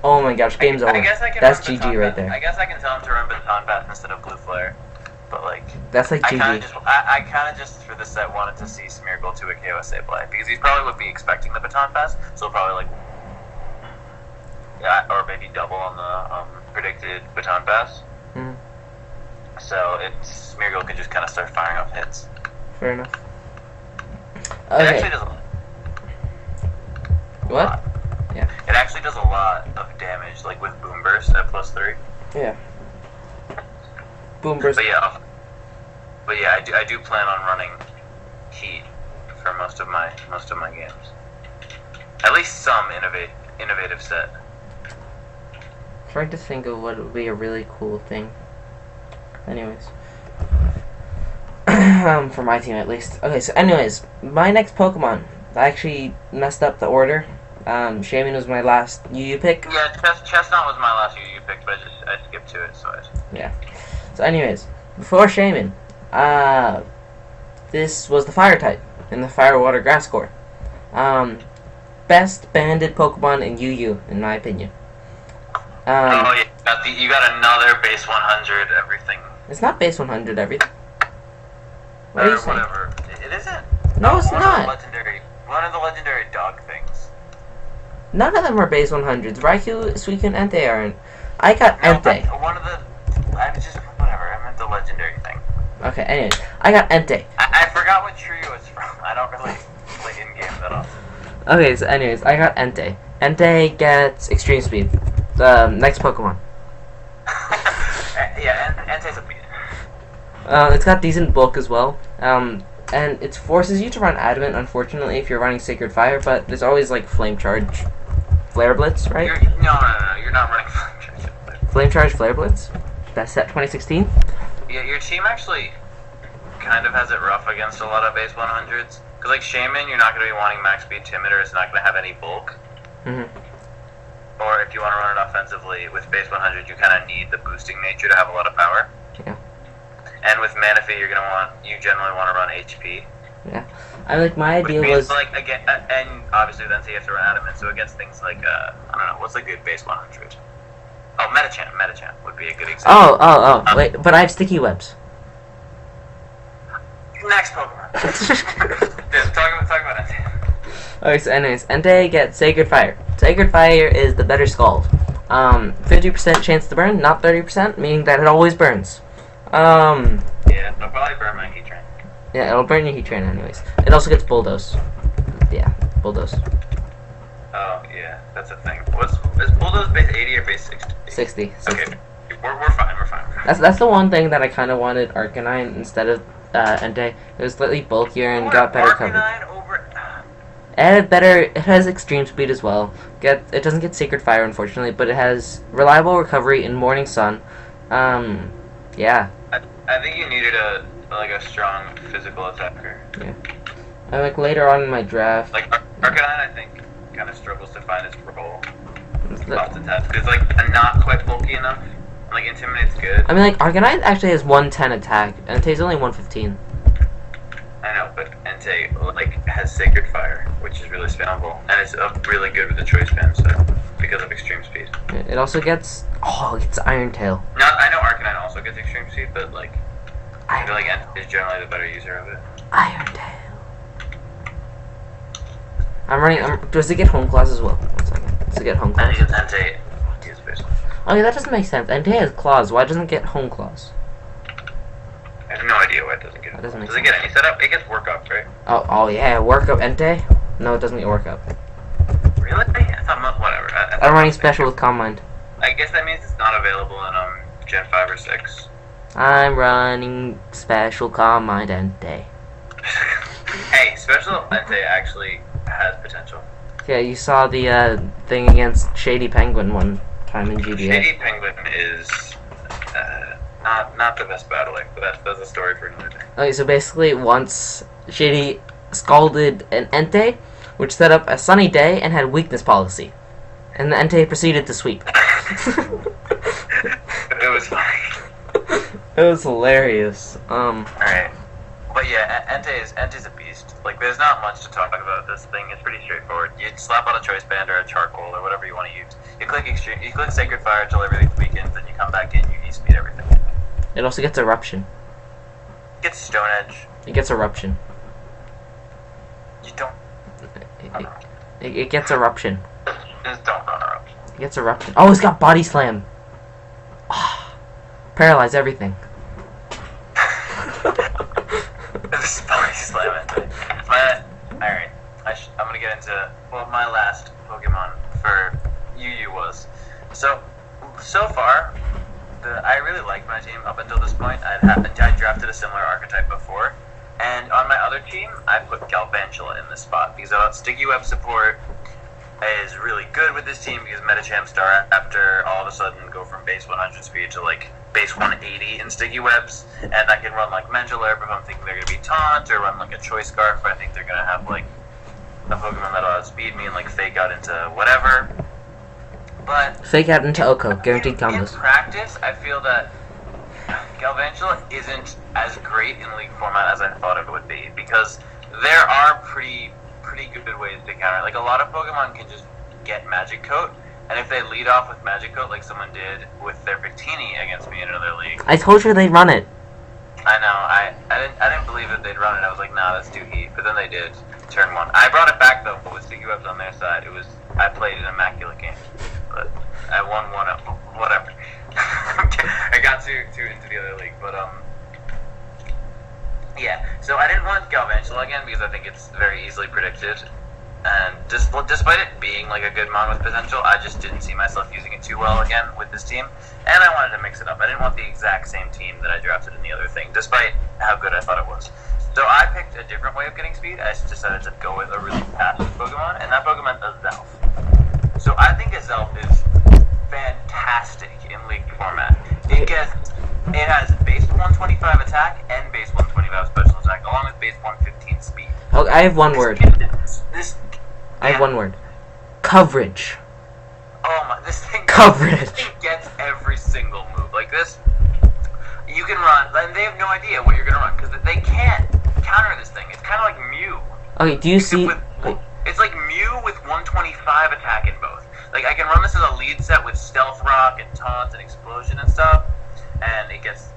Oh my gosh, game's over. I guess I can That's run GG Baton right Pass. there. I guess I can tell him to run Baton Pass instead of Blue Flare. But like, That's like I kind GG. of just for this set wanted to see Smeargle to a KO Sableye because he probably would be expecting the Baton Pass, so probably like, yeah, or maybe double on the predicted Baton Pass. Mhm. So Smeargle could just kind of start firing off hits. Fair enough. It Okay. actually does What? Yeah. It actually does a lot of damage, like with Boom Burst at +3. Yeah. Boom Burst. But yeah, I do plan on running Heat for most of my games. At least some innovative set. Trying to think of what would be a really cool thing. Anyways. For my team at least. Okay, so anyways, my next Pokemon. I actually messed up the order. Shaman was my last UU pick. Yeah, Chestnut was my last UU pick, but I skipped to it, so Yeah. So anyways, before Shaman, this was the Fire type in the Fire Water Grass Core. Best banded Pokemon in UU, in my opinion. oh yeah, you got another base 100 everything. It's not base 100 everything. What are you saying? Whatever. It isn't. No, it's one not. One of the legendary dog things. None of them are base 100s. Raikou, Suicune, and Entei aren't. I got Entei. One of the. I'm just whatever. I meant the legendary thing. Okay, anyways, I got Entei. I forgot what trio it's from. I don't really play in game that often. Okay, so anyways, I got Entei. Entei gets Extreme Speed. The next Pokemon. Yeah, Entei's a beat. It's got decent bulk as well. And it forces you to run Adamant, unfortunately, if you're running Sacred Fire, but there's always, like, Flame Charge, Flare Blitz, right? No, you're not running Flame Charge. Flame Charge, Flare Blitz? That's set 2016? Yeah, your team actually kind of has it rough against a lot of base 100s. Because, like, Shaman, you're not going to be wanting Max Speed Timider, it's not going to have any bulk. Mm-hmm. Or if you want to run it offensively with base 100, you kind of need the boosting nature to have a lot of power. Yeah. And with Manaphy, you generally want to run HP. Yeah, I like my Which idea means, was like, again, and obviously then so you have to run Adamant, so against things like I don't know, what's a good base 100? Oh, Metachamp would be a good example. wait, but I have sticky webs. Next Pokemon. Just talk about Entei. Okay, so anyways, Entei gets Sacred Fire. Sacred Fire is the better Scald. 50% chance to burn, not 30%, meaning that it always burns. Yeah, it'll probably burn my Heat Train. Yeah, it'll burn your Heat Train anyways. It also gets Bulldoze. Yeah, Bulldoze. Oh, yeah, that's a thing. Is Bulldoze base 80 or base 60? 60. Okay, we're fine. That's the one thing that I kind of wanted Arcanine instead of Entei. It was slightly bulkier and got better coverage. It has extreme speed as well. It doesn't get Sacred Fire, unfortunately, but it has reliable recovery in Morning Sun. Yeah. I think you needed a strong physical attacker. Yeah. And like later on in my draft, like Arcanine, I think kind of struggles to find its role. Off the test, because like not quite bulky enough. Like Intimidate's good. I mean, like Arcanine actually has 110 attack, and Entei's only 115. I know, but Entei has Sacred Fire, which is really spammable, and it's really good with the choice spam, so because of extreme speed. It also gets Iron Tail. No, I know Arcanine also gets extreme speed, but like I feel like Entei is generally the better user of it. Iron Tail. Does it get Home Claws as well? 1 second. Does it get Home Claws? I think it's Entei. Okay, that doesn't make sense. Entei has claws. Why doesn't it get Home Claws? I have no idea why it doesn't get. Does it get any setup? It gets Work Up, right? Oh yeah, Work Up Entei? No, it doesn't get Work Up. Really? I thought whatever. I'm running special with Calm Mind. I guess that means it's not available in Gen 5 or 6. I'm running special Calm Mind Entei. Hey, special Entei actually has potential. Yeah, you saw the thing against Shady Penguin one time in GBA. Shady Penguin is not the best battling, but that's a story for another day. Okay, so basically once Shady scalded an Entei, which set up a Sunny Day and had weakness policy. And the Entei proceeded to sweep. It was funny. It was hilarious. Alright. But yeah, Entei's a beast. Like, there's not much to talk about this thing. It's pretty straightforward. You slap on a Choice Band or a Charcoal or whatever you want to use. You click Sacred Fire until everything's weakened, then you come back in, you E-speed everything. It also gets Eruption. It gets Stone Edge. It gets Eruption. You don't... It gets Eruption. Just don't run Eruption. It gets Eruption. Oh, it's got Body Slam. Paralyze everything. This is Body Slam Entei. Alright. I'm gonna get into what my last Pokemon for UU was. So far, I really liked my team up until this point. I drafted a similar archetype before, and on my other team, I put Galvantula in this spot because I thought Sticky Web support is really good with this team because Metachamp Staraptor all of a sudden go from base 100 speed to like base 180 in Sticky Webs, and I can run like Mendulurp if I'm thinking they're gonna be Taunt, or run like a Choice Scarf if I think they're gonna have like a Pokemon that'll outspeed me and like fake out into whatever. But Fake out into Oko, guaranteed in combos. practice, I feel that Galvantula isn't as great in League format as I thought it would be, because there are pretty good ways to counter it. Like, a lot of Pokemon can just get Magic Coat, and if they lead off with Magic Coat like someone did with their Victini against me in another league, I told you they'd run it. I know, I didn't believe that they'd run it. I was like, nah, that's too heat. But then they did. Turn 1. I brought it back though, with Sticky Webs on their side. I played an immaculate game, but I won one up. Whatever. I got too into the other league, but yeah. So I didn't want Galvantula again because I think it's very easily predicted, and despite it being like a good mon with potential, I just didn't see myself using it too well again with this team, and I wanted to mix it up. I didn't want the exact same team that I drafted in the other thing, despite how good I thought it was. So I picked a different way of getting speed. I just decided to go with a really fast Pokemon, and that Pokemon is Zelf. So I think a Zelf is fantastic in League format. It has base 125 attack and base 125 special attack, along with base 115 speed. Okay, I have one word. I have one word. Coverage. Oh my! This thing Coverage. This thing gets every single move. Like this, you you can run, and they have no idea what you're gonna run because they can't counter this thing. It's kind of like Mew. Okay, do you see? It's like Mew with 125 attack in both. Like I can run this as a lead set with Stealth Rock and Taunt and Explosion and stuff, and it gets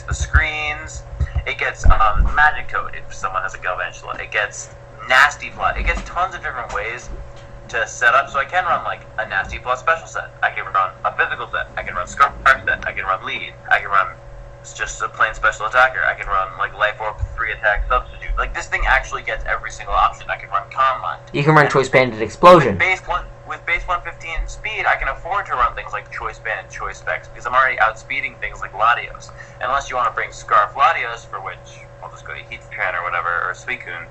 the screens. It gets Magic Code if someone has a Galvantula. It gets Nasty Plot. It gets tons of different ways to set up. So I can run like a Nasty Plot special set. I can run a physical set. I can run Scarf set. I can run lead. I can run just a plain special attacker. I can run like Life Orb 3 attack substitute. Like this thing actually gets every single option. I can run Calm Mind. You can run Choice Banded Explosion. With base 115 speed, I can afford to run things like Choice Band and Choice Specs because I'm already outspeeding things like Latios. Unless you want to bring Scarf Latios, for which I'll just go to Heatran or whatever, or Suicune,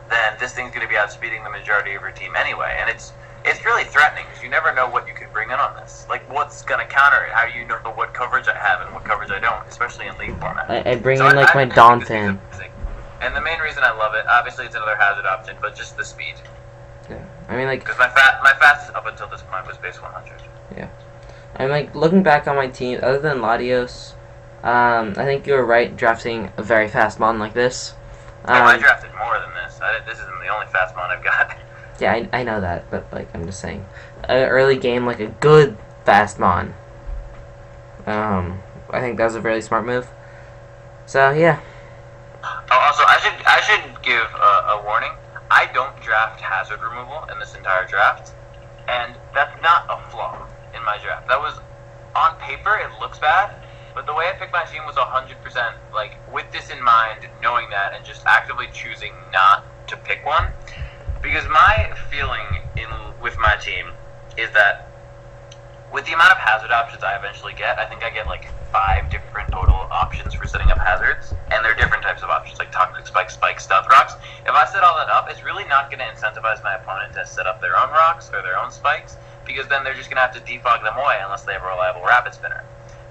then this thing's going to be outspeeding the majority of your team anyway. And it's really threatening because you never know what you could bring in on this. Like, what's going to counter it? How do you know what coverage I have and what coverage I don't, especially in League format? I bring in like my Donphan. And the main reason I love it, obviously it's another hazard option, but just the speed. Yeah, I mean like because my fastest up until this point was base 100. Yeah, I'm like looking back on my team. Other than Latios, I think you were right drafting a very fast mon like this. I drafted more than this. This isn't the only fast mon I've got. Yeah, I know that, but like I'm just saying, early game like a good fast mon. I think that was a really smart move. So yeah. Oh, also I should give a warning. I don't draft hazard removal in this entire draft, and that's not a flaw in my draft. That was, on paper, it looks bad, but the way I picked my team was 100%, like, with this in mind, knowing that, and just actively choosing not to pick one. Because my feeling with my team is that with the amount of hazard options I eventually get, I think I get like 5 different total options for setting up hazards, and they're different types of options, like Toxic Spike, Stealth Rocks. If I set all that up, it's really not going to incentivize my opponent to set up their own rocks or their own spikes, because then they're just going to have to defog them away unless they have a reliable Rapid Spinner.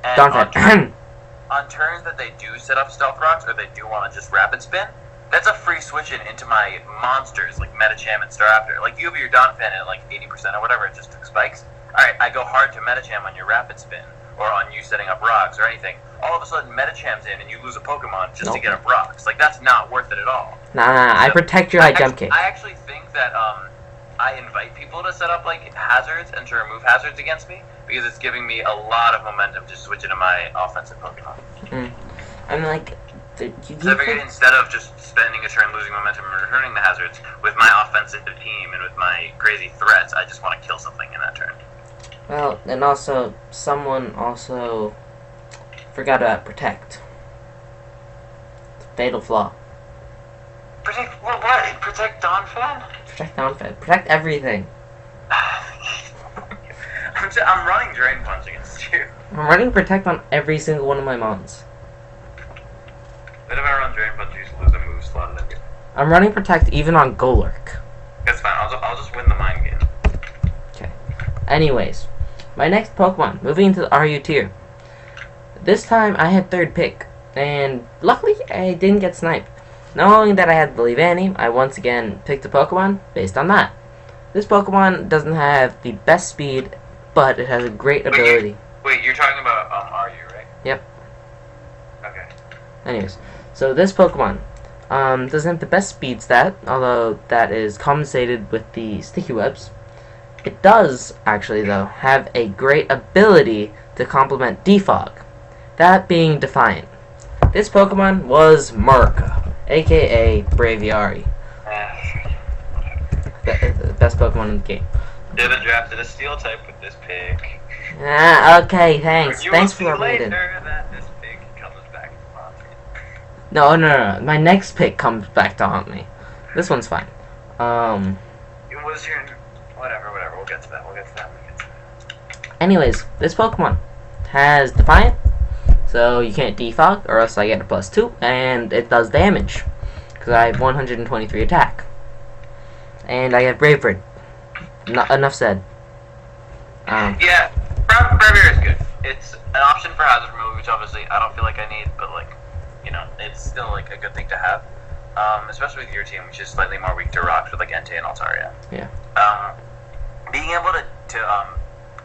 And on turns that they do set up Stealth Rocks, or they do want to just Rapid Spin, that's a free switch into my monsters, like Metacham and Staraptor. Like, you have your Donphan at like 80% or whatever, it just took spikes. Alright, I go hard to Metacham on your Rapid Spin, or on you setting up rocks or anything. All of a sudden, Metacham's in and you lose a Pokemon just to get up rocks. Like, that's not worth it at all. Nah, I protect your high jump kick. I actually think that I invite people to set up like hazards and to remove hazards against me, because it's giving me a lot of momentum to switch into my offensive Pokemon. I'm like... So I figured instead of just spending a turn losing momentum and returning the hazards, with my offensive team and with my crazy threats, I just want to kill something in that turn. Well, and also, someone also forgot about Protect. Fatal flaw. Protect what? Protect Donphan? Protect Donphan. Protect everything. I'm running Drain Punch against you. I'm running Protect on every single one of my mons. But if I run Drain Punch, you just lose a move slot and everything. I'm running Protect even on Golurk. That's fine. I'll just win the mind game. Okay. Anyways, my next Pokemon, moving into the RU tier. This time I had 3rd pick, and luckily I didn't get sniped. Not only that I had Bolivani, I once again picked a Pokemon based on that. This Pokemon doesn't have the best speed, but it has a great ability. Wait, you're talking about RU, right? Yep. Okay. Anyways, so this Pokemon doesn't have the best speed stat, although that is compensated with the Sticky Webs. It does, actually, though, have a great ability to complement Defog, that being Defiant. This Pokemon was Marika, aka Braviary. The best Pokemon in the game. Should have drafted a Steel type with this pick. Okay, thanks. Thanks for the later that this pick comes back to haunt me. No. My next pick comes back to haunt me. This one's fine. It was your... Whatever. We'll get to that. Anyways, this Pokemon has Defiant, so you can't defog, or else I get a +2, and it does damage, because I have 123 attack. And I have Brave Bird. Enough said. Yeah, Braviary is good. It's an option for hazard removal, which obviously I don't feel like I need, but like, you know, it's still like a good thing to have. Especially with your team, which is slightly more weak to rocks with like Entei and Altaria. Yeah. Being able to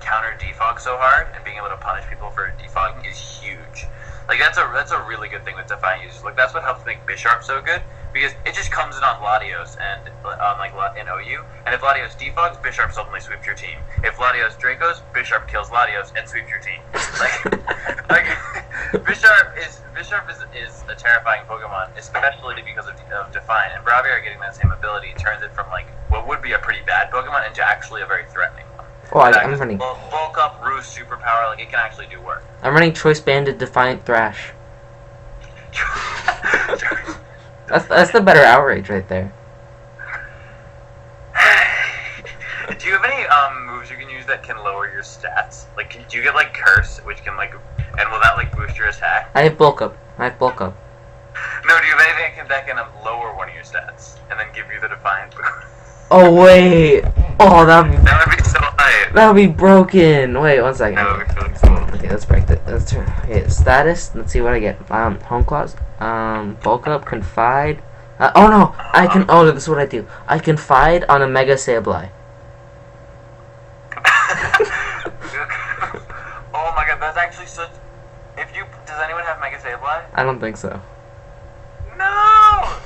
counter defog so hard and being able to punish people for defogging is huge. Like that's a really good thing with Defiant users. Like that's what helps make Bisharp so good because it just comes in on Latios and on like in OU. And if Latios defogs, Bisharp suddenly sweeps your team. If Latios Dracos, Bisharp kills Latios and sweeps your team. Like Bisharp is a terrifying Pokemon, especially because of Defiant. And Braviary getting that same ability turns it from like what would be a pretty bad Pokemon into actually a very threatening one. Oh, I'm running. Bulk up, Roost, superpower, like it can actually do work. I'm running Choice Banded Defiant Thrash. That's the better outrage right there. Do you have any moves you can use that can lower your stats? Like, do you get like Curse, which can like, and will that like boost your attack? I have Bulk Up. No, do you have anything that can lower one of your stats and then give you the Defiant boost? Oh wait. Oh, that would be so high. That would be broken. Wait, 1 second. That would be so cool. Okay, let's break that. Let's turn. Okay, status. Let's see what I get. Home clause. Bulk Up. Confide. Oh no, I can. Oh, this is what I do. I confide on a Mega Sableye. Oh my god, that's actually such. Does anyone have Mega Sableye? I don't think so. No.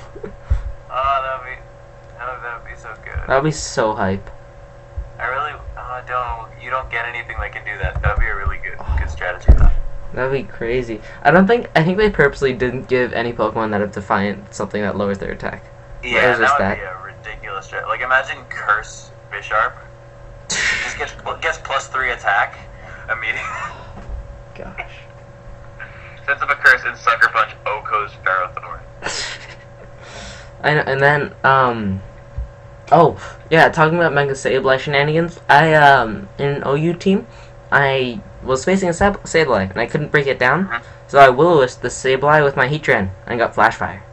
That would be so good. That would be so hype. I really you don't get anything that can do that. That would be a really good strategy though. That would be crazy. I think they purposely didn't give any Pokemon that have Defiant something that lowers their attack. Yeah, that would be a ridiculous strategy. Like imagine Curse Bisharp. Just gets +3 attack immediately. Gosh. Sets up a Curse and Sucker Punch Oko's Ferrothorn. I know, and then oh yeah, talking about Mega Sableye shenanigans. I in OU team, I was facing a Sableye and I couldn't break it down, so I Will-O-Wisp the Sableye with my Heatran and got Flash Fire.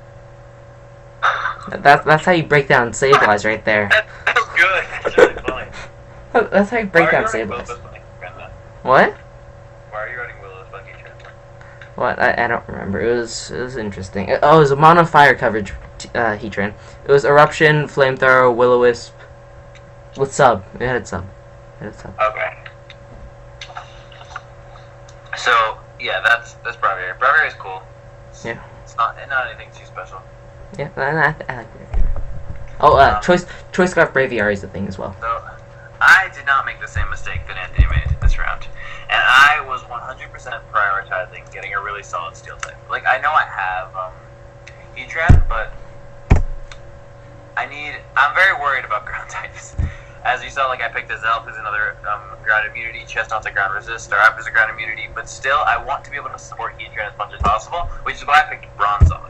That's how you break down Sableyes right there. That's good. That's really funny. That's how you break down Sableyes. What? Why are you running Will-O-Wisp on Heatran? What? I don't remember. It was interesting. Oh, it was a mono fire coverage Heatran. It was Eruption, Flamethrower, Will-O-Wisp with sub. It had sub. Okay. So yeah, that's Braviary. Braviary is cool. Yeah. It's not anything too special. Yeah, I like Braviary. Oh, Choice Scarf Braviary is the thing as well. So I did not make the same mistake that Anthony made this round, and I was 100% prioritizing getting a really solid Steel type. Like I know I have Heatran, but I'm very worried about ground types. As you saw, like I picked a Zelf as another ground immunity, Chestnut's a ground resist, Starap is a ground immunity, but still I want to be able to support Heatran as much as possible, which is why I picked Bronzong.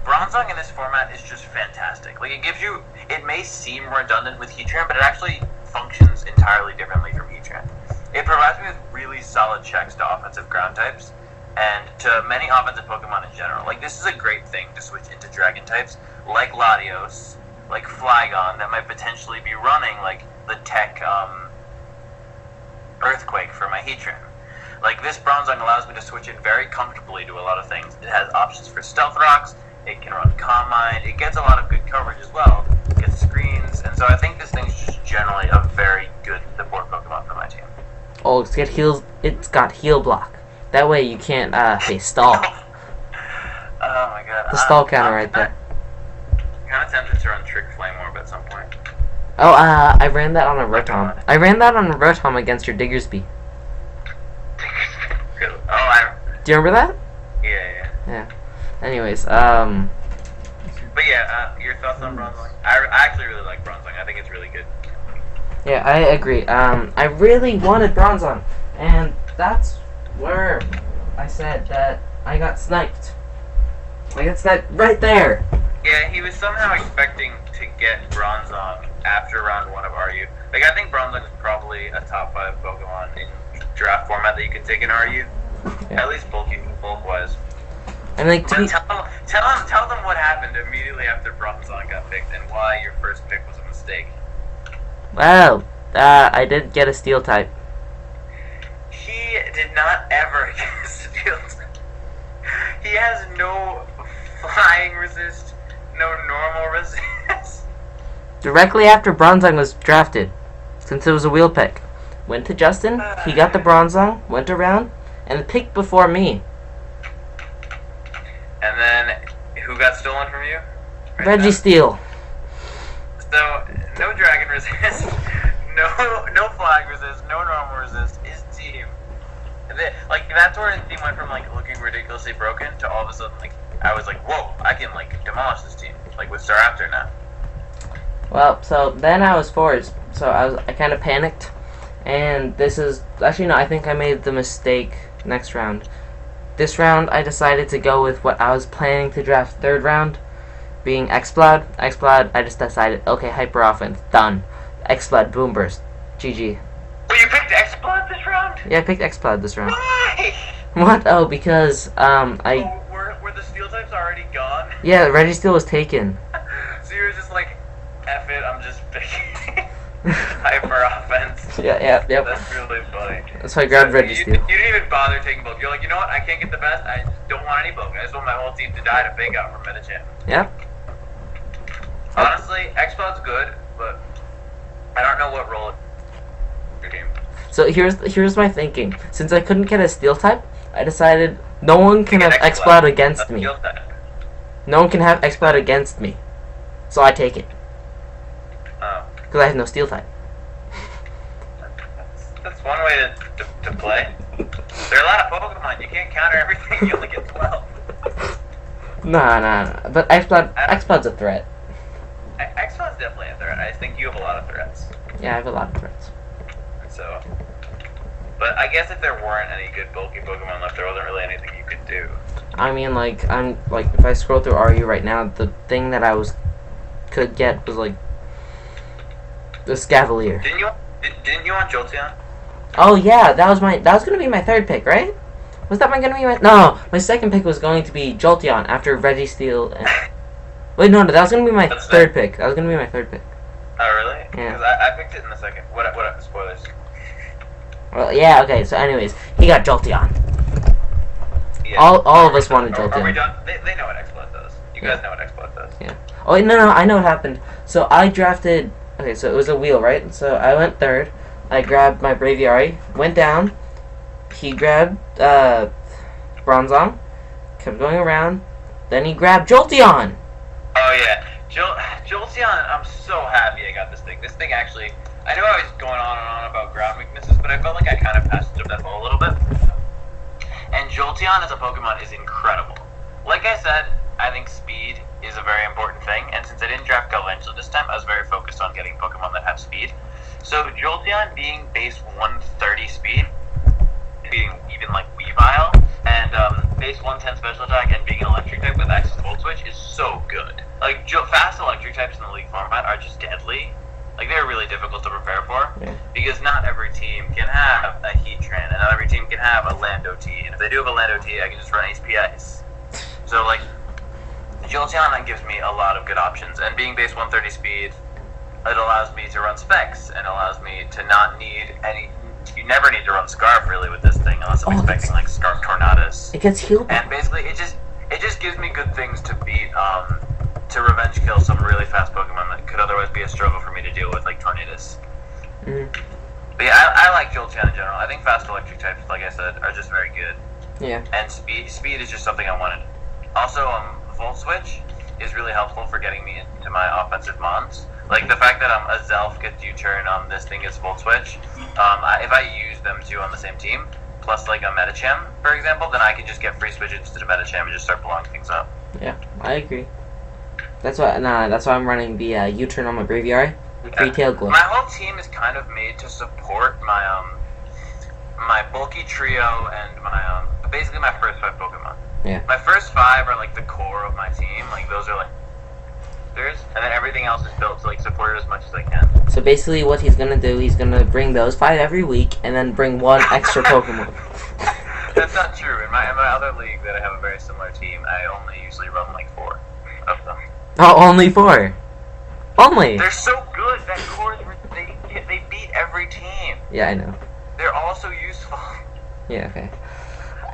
Bronzong in this format is just fantastic. Like it may seem redundant with Heatran, but it actually functions entirely differently from Heatran. It provides me with really solid checks to offensive ground types, and to many offensive Pokemon in general. Like this is a great thing to switch into Dragon types, like Latios, like Flygon, that might potentially be running like the Tech Earthquake for my Heatran. Like this Bronzong allows me to switch in very comfortably to a lot of things. It has options for Stealth Rocks, it can run Calm Mind, it gets a lot of good coverage as well, it gets screens, and so I think this thing's just generally a very good support Pokemon for my team. Oh, it's got heal block. That way you can't face stall. Oh my god. The stall counter right there. Kind of tempted to run Trick Flame Orb at some point. Oh, I ran that on a Rotom. I ran that on a Rotom against your Diggersby. Really? Oh, do you remember that? Yeah. Anyways, But yeah, your thoughts on Bronzong? I actually really like Bronzong. I think it's really good. Yeah, I agree. I really wanted Bronzong, and that's where I said that I got sniped. I got sniped right there. Yeah, he was somehow expecting to get Bronzong after round 1 of RU. Like, I think Bronzong is probably a top 5 Pokemon in draft format that you can take in RU. Yeah. At least bulk-wise. And like, tell them what happened immediately after Bronzong got picked and why your first pick was a mistake. Well, I did get a Steel type. He did not ever get a Steel type. He has no flying resist, no normal resist. Directly after Bronzong was drafted, since it was a wheel pick. went to Justin. He got the Bronzong, went around, and picked before me. And then, who got stolen from you? Registeel. So, no Dragon Resist, no Flag Resist, no Normal Resist. His team, like, that's where his team went from, like, looking ridiculously broken to all of a sudden, like, I was like, whoa, I can, like, demolish this team, like, with Staraptor now. Well, so then I was forced. So I kind of panicked. And this is... Actually, no, I think I made the mistake next round. This round, I decided to go with what I was planning to draft third round, being Exploud. Exploud, I just decided, okay, Hyper Offense, done. Exploud, Boom Burst, GG. Well, you picked Exploud this round? Yeah, I picked Exploud this round. Why? What? Oh, because, Were the steel types already gone? Yeah, Registeel was taken. So you were just like, F it, I'm just picking Hyper Offense. Yeah. That's really funny. So I grabbed Registeel. You didn't even bother taking bulk. You're like, you know what? I can't get the best. I don't want any bulk. I just want my whole team to die to fake out from Medicham. Yep. Honestly, Exploud's good, but I don't know what role your game. So here's my thinking. Since I couldn't get a Steel type, I decided no one can have Exploud Exploud against me. Steel type. No one can have Exploud against me. So I take it. Oh. Because I have no Steel type. That's one way to play. There are a lot of Pokemon. You can't counter everything. You only get 12. Nah. But Exploud's a threat. Exploud's definitely a threat. I think you have a lot of threats. Yeah, I have a lot of threats. So, but I guess if there weren't any good bulky Pokemon left, there wasn't really anything you could do. I mean, if I scroll through RU right now, the thing that I could get was like the Scavalier. Didn't you want Jolteon? Oh yeah, that was gonna be my third pick, right? Was that gonna be my... No, my second pick was going to be Jolteon after Registeel and... Wait, no, that was gonna be my third pick. That was gonna be my third pick. Oh, really? Yeah. Because I picked it in the second. What spoilers? Well, yeah, okay, so anyways, he got Jolteon. Yeah. All of us wanted Are we Jolteon. done? They know what Exploud does. You guys know what Exploud does. Yeah. Oh, wait, no, I know what happened. So I drafted... Okay, so it was a wheel, right? So I went third. I grabbed my Braviary, went down. He grabbed Bronzong, kept going around. Then he grabbed Jolteon. Oh yeah, Jolteon. I'm so happy I got this thing. This thing actually, I know I was going on and on about ground weaknesses, but I felt like I kind of passed up that ball a little bit. And Jolteon as a Pokemon is incredible. Like I said, I think speed is a very important thing, and since I didn't draft Galvantula this time, I was very focused on getting Pokemon that have speed. So Jolteon being base 130 speed, being even like Weavile, and base 110 special attack, and being an electric type with access to Volt Switch is so good. Like, fast electric types in the league format are just deadly. Like, they're really difficult to prepare for, because not every team can have a Heatran, and not every team can have a Lando T, and if they do have a Lando T, I can just run HP Ice. So, like, Jolteon gives me a lot of good options, and being base 130 speed, it allows me to run Specs, and allows me to not need any... You never need to run Scarf, really, with this thing, unless I'm expecting, like, Scarf Tornadus. It gets healed. And basically, it just gives me good things to beat, to revenge kill some really fast Pokemon that could otherwise be a struggle for me to deal with, like Tornadus. But yeah, I like Jolteon in general. I think fast electric types, like I said, are just very good. Yeah. And speed is just something I wanted. Also, Volt Switch is really helpful for getting me into my offensive mons. Like, the fact that a Zelf gets U-turn, this thing gets Volt Switch, if I use them two on the same team, plus, like, a Medicham, for example, then I can just get free switches to the Medicham and just start blowing things up. Yeah, I agree. That's why I'm running the U-turn on my Braviary. Free Tail Glow. My whole team is kind of made to support my, my bulky trio and my, basically my first 5 Pokemon. Yeah. My first 5 are, like, the core of my team. Like, those are, like, and then everything else is built to, like, support it as much as I can. So basically what he's gonna do, he's gonna bring those 5 every week, and then bring 1 extra Pokemon. That's not true. In my other league that I have a very similar team, I only usually run, like, 4 of them. Oh, only 4? Only? They're so good. That core, they beat every team. Yeah, I know. They're all so useful. Yeah, okay.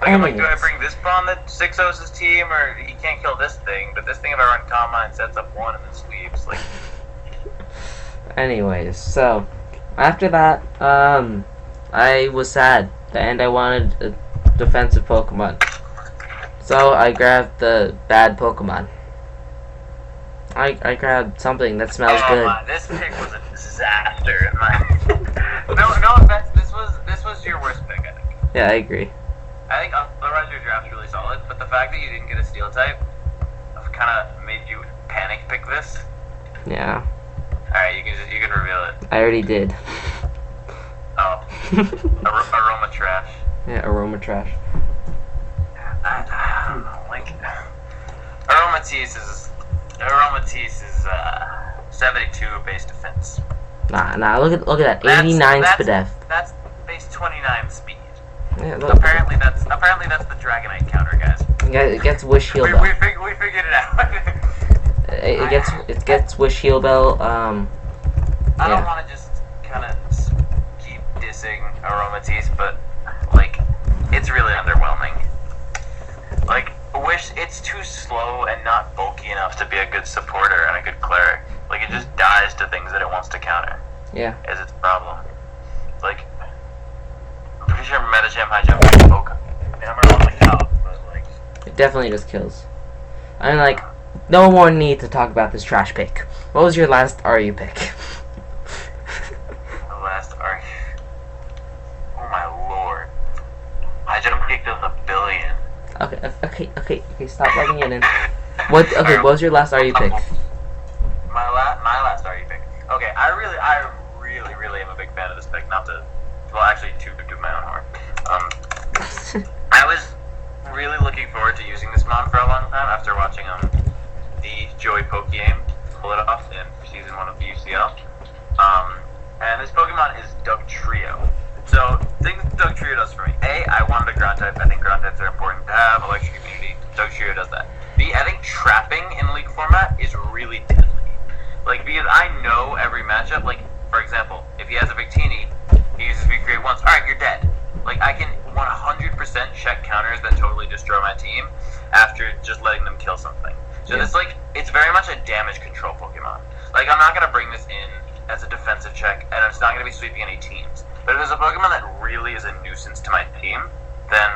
Like, I'm like, do I bring this Brawn that 6-0's his team, or he can't kill this thing, but this thing if I run Combine sets up 1 and then sweeps, like... Anyways, so, after that, I was sad, and I wanted a defensive Pokemon. So I grabbed the bad Pokemon. I grabbed something that smells good. This pick was a disaster. No offense. This was your worst pick, I think. Yeah, I agree. I think otherwise your draft's really solid, but the fact that you didn't get a steel type kind of made you panic pick this. Yeah. All right, you can reveal it. I already did. Oh, aroma trash. Yeah, aroma trash. I don't know, like Aromatisse is 72 base defense. Nah. Look at that. 89 Spadef. That's base 29 speed. Yeah, look. Apparently that's the Dragonite counter, guys. It gets Wish Heal We Bell. figured it out. It gets Wish Heal Bell. I don't want to just kind of keep dissing Aromatisse, but like it's really underwhelming. Like Wish, it's too slow and not bulky enough to be a good supporter and a good cleric. Like it just dies to things that it wants to counter. Yeah. Is its problem. Like I'm pretty sure Metacham High Jump is Poke. Hammer on the cow, but like It definitely just kills. I mean, like, no more need to talk about this trash pick. What was your last RU pick? the last arc. Oh my lord. High Jump Kick does a billion. Okay, stop letting it in. What was your last RU pick? My last RU pick. Okay, I really am a big fan of this pick. Not to, well, actually, to my own horn. I was really looking forward to using this mon for a long time after watching the Joey Poke game pull it off in season 1 of the UCL. And this Pokemon is Dugtrio. So things Dugtrio does for me. A, I wanted a ground type. I think ground types are important to have. Electric immunity. Dugtrio does that. B, I think trapping in League format is really deadly. Like, because I know every matchup. Like, for example, if he has a Victini, he uses V-Create once. Alright, you're dead. Like, I can 100% check counters that totally destroy my team after just letting them kill something. So Yeah. it's like, it's very much a damage control Pokemon. Like, I'm not going to bring this in as a defensive check, and it's not going to be sweeping any teams. But if there's a Pokemon that really is a nuisance to my team, then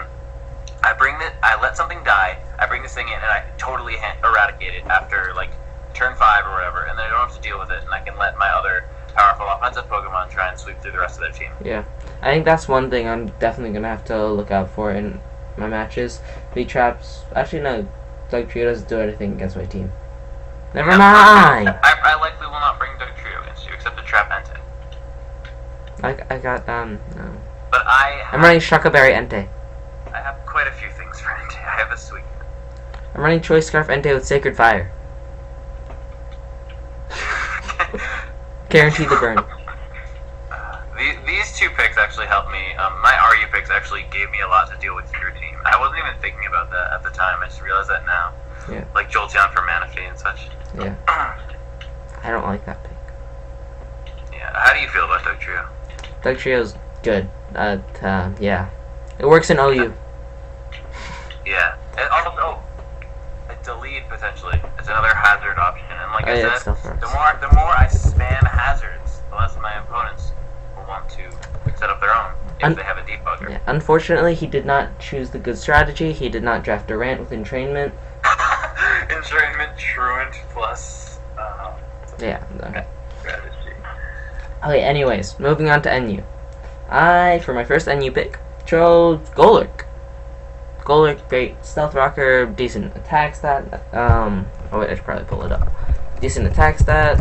I let something die, I bring this thing in, and I totally eradicate it after, like, turn 5 or whatever, and then I don't have to deal with it, and I can let my other powerful offensive Pokemon try and sweep through the rest of their team. Yeah, I think that's one thing I'm definitely gonna have to look out for in my matches. V-Traps. Actually, no. Dugtrio doesn't do anything against my team. Never mind. I likely will not bring Dugtrio against you, except to trap Entei. I got no. But I'm running Shuckleberry Entei. I have quite a few things for Entei. I have a sweet. I'm running Choice Scarf Entei with Sacred Fire. Guaranteed the burn. These two picks actually helped me. My RU picks actually gave me a lot to deal with your team. I wasn't even thinking about that at the time. I just realized that now. Yeah. Like Jolteon for Manaphy and such. Yeah. I don't like that pick. Yeah. How do you feel about Dugtrio? Dugtrio's good. Yeah. It works in OU. Yeah. And also, it's a lead potentially. It's another hazard option. And like I said, the more I spam hazards, the less my opponents will want to set up their own if they have a debugger. Yeah. Unfortunately, he did not choose the good strategy. He did not draft Durant with Entrainment. Entrainment, Truant plus. Yeah. Okay. Strategy. Okay. Anyways, moving on to NU. For my first NU pick, chose Golurk. Golurk, great stealth rocker, decent attack stat. Oh wait, I should probably pull it up. Decent attack stat,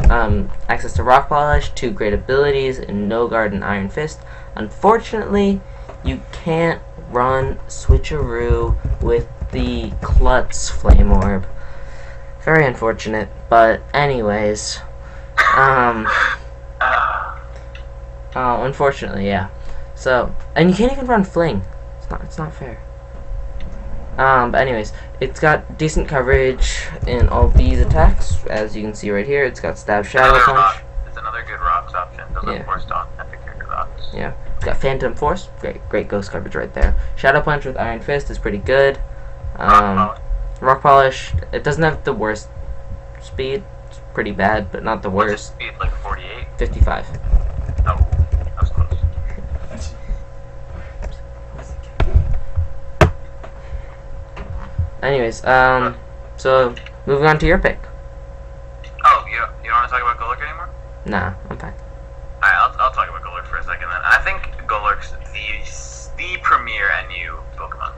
access to Rock Polish, 2 great abilities in No Guard and Iron Fist. Unfortunately, you can't run Switcheroo with the Klutz Flame Orb. Very unfortunate, but anyways. Unfortunately, yeah. So, and you can't even run Fling. It's not fair. But anyways, it's got decent coverage in all these attacks, as you can see right here. It's got Stab, Shadow Punch. It's another good rocks option. Doesn't force down epic character rocks. Yeah. It's got Phantom Force. Great ghost coverage right there. Shadow Punch with Iron Fist is pretty good. Rock Polish. It doesn't have the worst speed. It's pretty bad, but not the worst. Speed like 48. 55. Oh, that was close. Anyways, so moving on to your pick. Oh, you don't want to talk about Golurk anymore? Nah, I'm fine. Alright, I'll talk about Golurk for a second then. I think Golurk's the premier NU Pokemon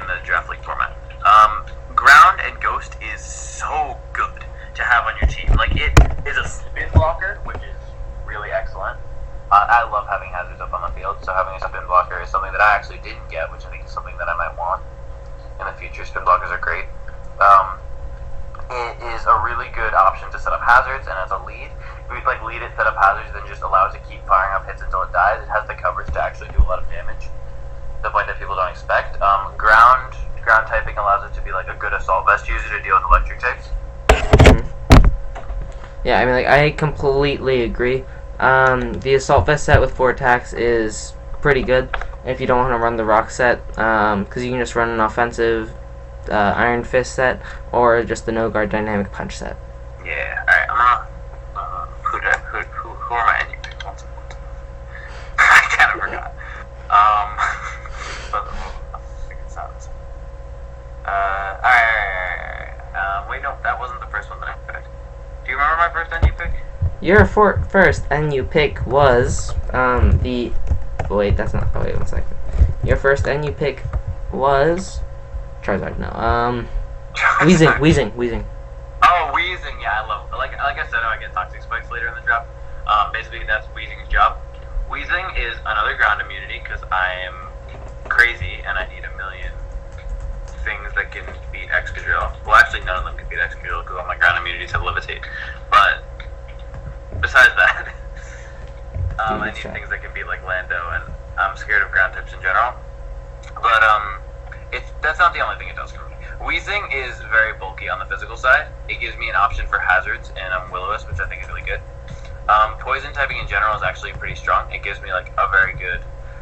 in the Draft League format. Ground and Ghost is so good to have on your team. Like, it is a spin blocker, which is really excellent. I love having hazards up on the field, so having a spin blocker is something that I actually didn't get, which I think is something that I might want in the future. Spin blockers are great. It is a really good option to set up hazards, and as a lead, if you lead it, set up hazards, then just allows it to keep firing up hits until it dies. It has the coverage to actually do a lot of damage, the point that people don't expect. Ground typing allows it to be like a good assault vest user to deal with electric types. Yeah, I mean, like, I completely agree. The assault vest set with 4 attacks is pretty good if you don't want to run the rock set, because you can just run an offensive Iron Fist set or just the No Guard Dynamic Punch set. Yeah, alright, I'm gonna. Who are my NU picks? I kind of forgot. But I think it's not. Alright. Wait, no, that wasn't the first one that I picked. Do you remember my first NU pick? Your first NU pick was the. Wait, that's not. Oh, wait, 1 second. Your first NU pick was Charizard. No. Weezing. Oh, Weezing. Yeah, I love. Like I said, I get Toxic Spikes later in the draft. Basically, that's Weezing's job. Weezing is another ground immunity because I am crazy and I need a million things that can beat Excadrill. Well, actually, none of them can beat Excadrill because all my ground immunities have Levitate. But besides that, I need things that can beat like Lando, and I'm scared of ground types in general. But that's not the only thing it does for me. Weezing is very bulky on the physical side. It gives me an option for hazards and Will-O-Wisp, which I think is really good. Poison typing in general is actually pretty strong. It gives me like a very good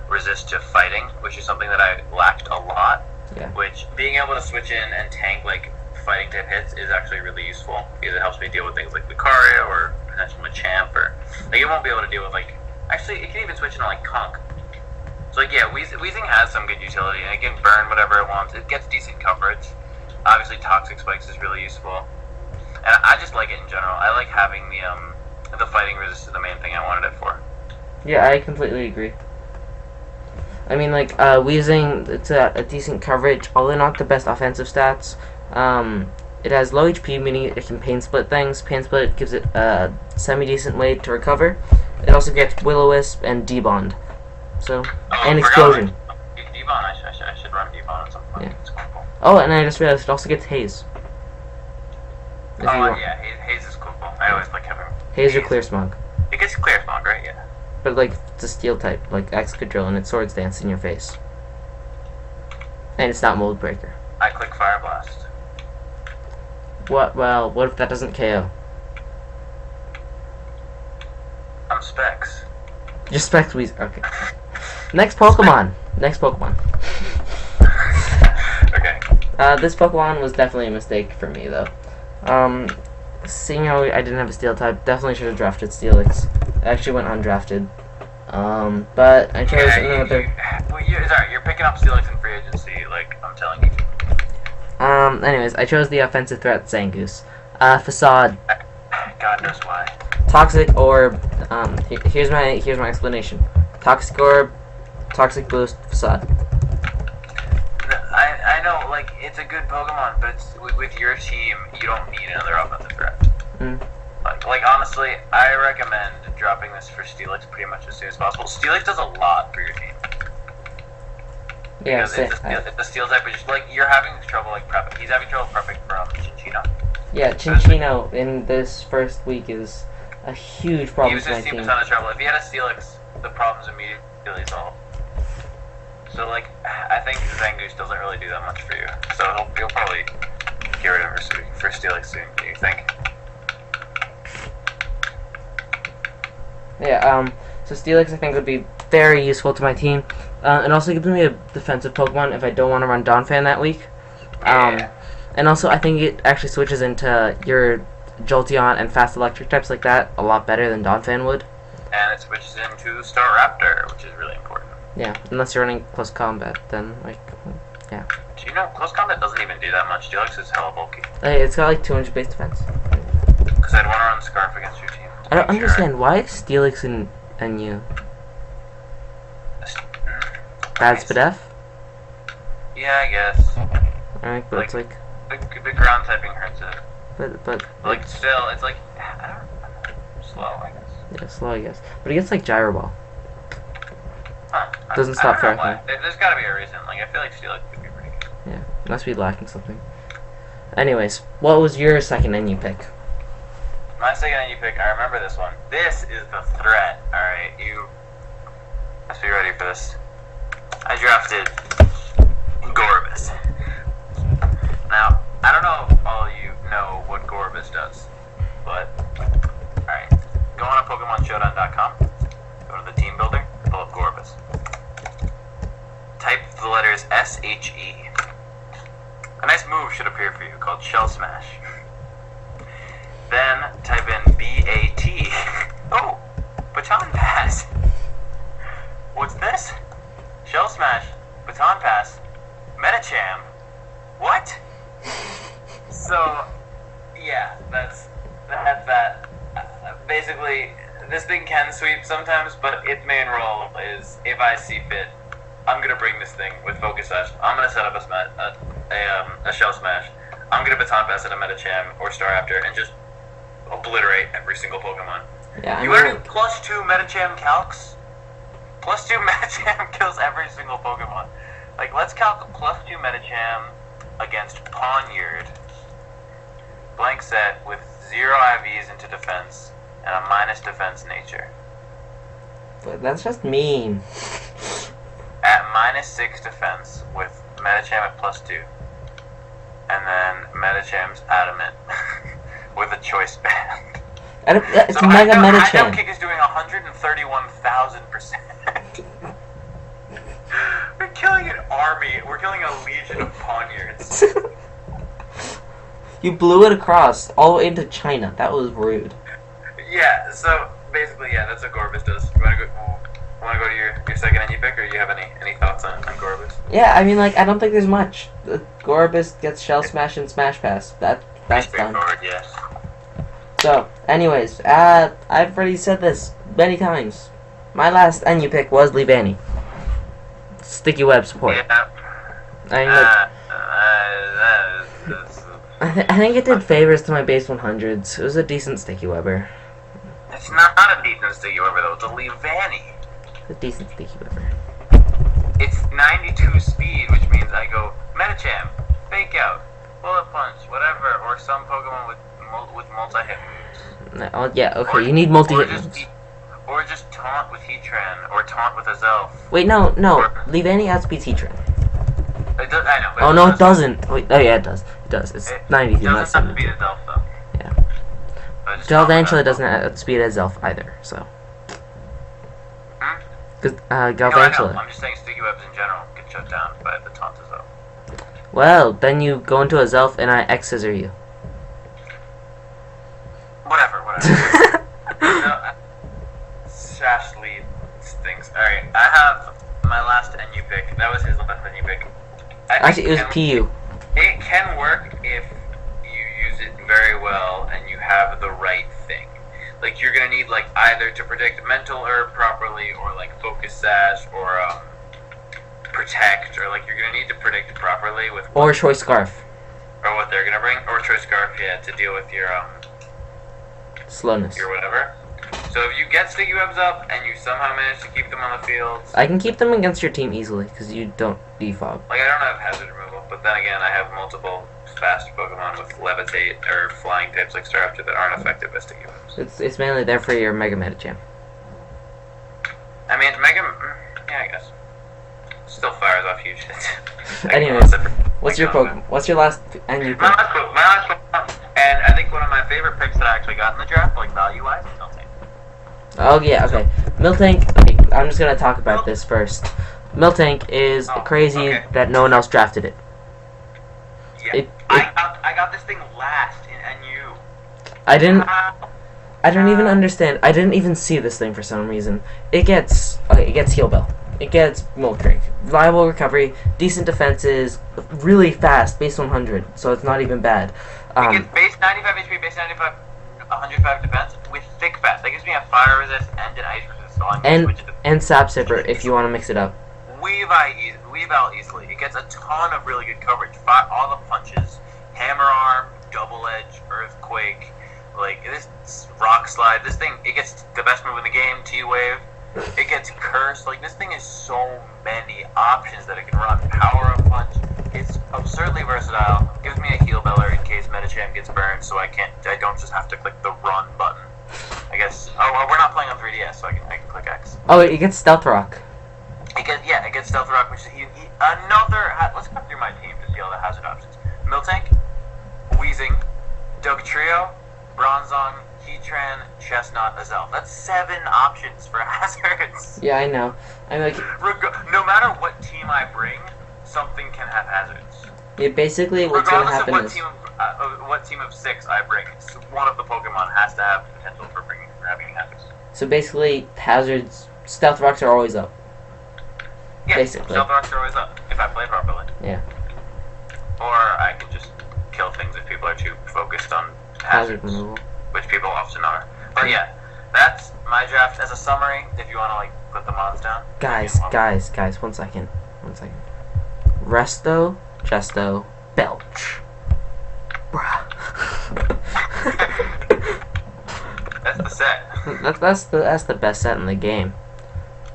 resist to fighting, which is something that I lacked a lot. Yeah. Which being able to switch in and tank like fighting type hits is actually really useful because it helps me deal with things like Lucario or potentially Machamp, or like it won't be able to deal with like actually it can even switch into like Conk. So like yeah, Weezing has some good utility and it can burn whatever it wants. It gets decent coverage. Obviously Toxic Spikes is really useful. And I just like it in general. I like having the fighting resist is the main thing I wanted it for. Yeah, I completely agree. I mean, like, Weezing, it's a decent coverage, although not the best offensive stats. It has low HP, meaning it can Pain Split things. Pain Split gives it a semi-decent way to recover. It also gets Will-O-Wisp and D-Bond. So, and Explosion. D-Bond, I should run D-Bond at some point. Yeah. It's cool. Oh, and I just realized it also gets Haze. If you want. Yeah, Haze is cool. I always like having Haze or Clear Smog. It gets Clear Smog, right? Yeah. But, like, it's a steel type, like Excadrill, and it Swords Dance in your face. And it's not Mold Breaker. I click Fire Blast. What? Well, what if that doesn't KO? I'm Specs. Just Specs Weezing. Okay. Next Pokemon. Okay. This Pokemon was definitely a mistake for me, though. Seeing how I didn't have a Steel type, definitely should have drafted Steelix. I actually went undrafted. But I chose another. Sorry, you're picking up Steelix in free agency, like I'm telling you. Anyways, I chose the offensive threat Zangoose. Facade. God knows why. Toxic Orb. Here's my explanation. Toxic Orb, Toxic Boost, Facade. I know, like, it's a good Pokemon, but with your team, you don't need another offensive threat. Mm. Like, honestly, I recommend dropping this for Steelix pretty much as soon as possible. Steelix does a lot for your team. Yeah, because it's a steel type, which, like, you're having trouble, like, prepping. He's having trouble prepping from Chinchino. Yeah, Chinchino in this first week is a huge problem He for my was his team team. a ton of trouble. If he had a Steelix, the problem's immediately solved. So, like, I think Zangoose doesn't really do that much for you. So he'll probably get rid of her for Steelix soon, do you think? Yeah, so Steelix I think would be very useful to my team. It also gives me a defensive Pokemon if I don't want to run Donphan that week. And also I think it actually switches into your Jolteon and Fast Electric types like that a lot better than Donphan would. And it switches into Staraptor, which is really important. Yeah, unless you're running close combat, then, like, yeah. Do you know close combat doesn't even do that much? Steelix is hella bulky. Hey, it's got like 200 base defense. Because I'd want to run Scarf against your team. I don't understand why is Steelix and you bad Spadef? Yeah, I guess. Alright, but it's like The ground typing hurts it. but Like still, it's like I don't know, slow, I guess. yeah, slow I guess. But it gets like gyro ball. Huh. Doesn't I stop don't know fracking. why. There's got to be a reason. Like I feel like Steelix could be pretty good. Yeah, must be lacking something. Anyways, what was your second NU pick? My second NU pick, I remember this one. This is the threat. Alright, you must be ready for this. I drafted Gorbis. Now, I don't know if all of you know what Gorbis does, but alright. Go on to PokemonShowdown.com, go to the team builder, pull up Gorbis. Type the letters S-H-E. A nice move should appear for you called Shell Smash. Then type in B-A-T. Oh, Baton Pass. What's this? Shell Smash, Baton Pass, Metacham. What? So, yeah, that's that. Basically, this thing can sweep sometimes, but its main role is, if I see fit, I'm gonna bring this thing with Focus Sash. I'm gonna set up a Shell Smash. I'm gonna Baton Pass at a Metacham or Staraptor and just obliterate every single Pokemon. Yeah, You wanna do +2 Metacham calcs? +2 Metacham kills every single Pokemon. Like, let's calc +2 Metacham against Pawniard. Blank set with 0 IVs into defense and a minus defense nature. But that's just mean. At -6 defense with Metacham at +2. And then Metacham's Adamant with a choice band. It's So Mega High Metacham. Jump Kick is doing 131,000%. We're killing an army. We're killing a legion of Pawniards. You blew it across all the way into China. That was rude. Yeah, so basically, yeah, that's what Gorbis does. You wanna go to your second NU pick, or do you have any thoughts on Gorbis? Yeah, I mean, like, I don't think there's much. Gorbis gets Shell Smash and Smash Pass. That's done. Straightforward, yes. So, anyways, I've already said this many times. My last NU pick was Leavanny. Sticky web support. Yeah. I mean, like, I think it did favors to my base 100s. It was a decent sticky webber. It's not a decent sticky webber though. It's a Leavanny. A decent sticky webber. It's 92 speed, which means I go Metacham, Fake Out, Bullet Punch, whatever, or some Pokemon with multi-hit moves. Oh, yeah, okay, you need multi-hit or moves. Or just taunt with Heatran, or taunt with Azelf. Wait, no. Leavanny outspeeds Heatran. It does, I know. But Oh, no, it doesn't. Wait, oh, yeah, it does. It does. It's 92, It not doesn't have to 72. beat Azelf, though. Yeah. But just taunt with Galvantula Azelf. doesn't outspeed Azelf either, so. Hmm? Because, No, I know. Galvantula. I'm just saying sticky webs in general get shut down by the taunt Azelf. Well, then you go into Azelf and I X-scissor you. Whatever. Sash lead things. Alright, I have my last NU pick. That was his last NU pick. Actually, it was PU. It can work if you use it very well and you have the right thing. Like, you're gonna need, like, either to predict Mental Herb properly, or, like, Focus Sash, or, Protect, or, like, you're gonna need to predict properly with Or Choice Scarf. or what they're gonna bring, or Choice Scarf, yeah, to deal with your, Slowness. your whatever. So if you get Sticky Webs up, and you somehow manage to keep them on the field, I can keep them against your team easily, because you don't defog. like, I don't have hazard removal, but then again, I have multiple fast Pokemon with Levitate, or Flying types like Staraptor that aren't effective as Sticky Webs. It's mainly there for your Mega Metacham. I mean, yeah, I guess. Still fires off huge hits. Anyways, what's your last NU pick? My last Pokemon, and I think one of my favorite picks that I actually got in the draft, like value-wise, is Miltank. Oh yeah, okay. Miltank. Okay, I'm just gonna talk about this first. Miltank is crazy okay. that no one else drafted it. Yeah, I got this thing last in NU. I don't even understand. I didn't even see this thing for some reason. It gets Heal Bell. it gets Moltres. Reliable recovery, decent defenses, really fast, base 100, so it's not even bad. It gets base 95 HP, base 95, 105 defense with thick fast. That gives me a fire resist and an ice resist. So I'm gonna switch it to And Sap Sipper if you want to mix it up. Weave out easily. It gets a ton of really good coverage. All the punches, hammer arm, double edge, earthquake, like this rock slide. This thing, it gets the best move in the game, T-Wave. It gets cursed. Like this thing is so many options that it can run. Power up punch. It's absurdly versatile. Gives me a heal beller in case Medicham gets burned, so I don't just have to click the run button. I guess. Oh well, we're not playing on 3DS, so I can click X. Oh, it gets Stealth Rock. It gets Stealth Rock, which is another. Let's go through my team to see all the hazard options. Miltank, Weezing, Dugtrio, Bronzong, Heatran, Chestnut, Azelf. That's 7 options for hazards. Yeah, I know. I'm like, No matter what team I bring, something can have hazards. yeah, basically what's gonna happen Regardless is of what team of 6 I bring, one of the Pokemon has to have potential for having hazards. so basically hazards, Stealth Rocks are always up. Yeah, Basically. Stealth Rocks are always up if I play properly. Yeah. Or I can just kill things if people are too focused on Hazard hazards, removal. which people often are. But yeah, that's my draft as a summary. If you want to like put the mods down. Guys, 1 second. Resto, Chesto, Belch. Bruh. That's the set. That's the best set in the game.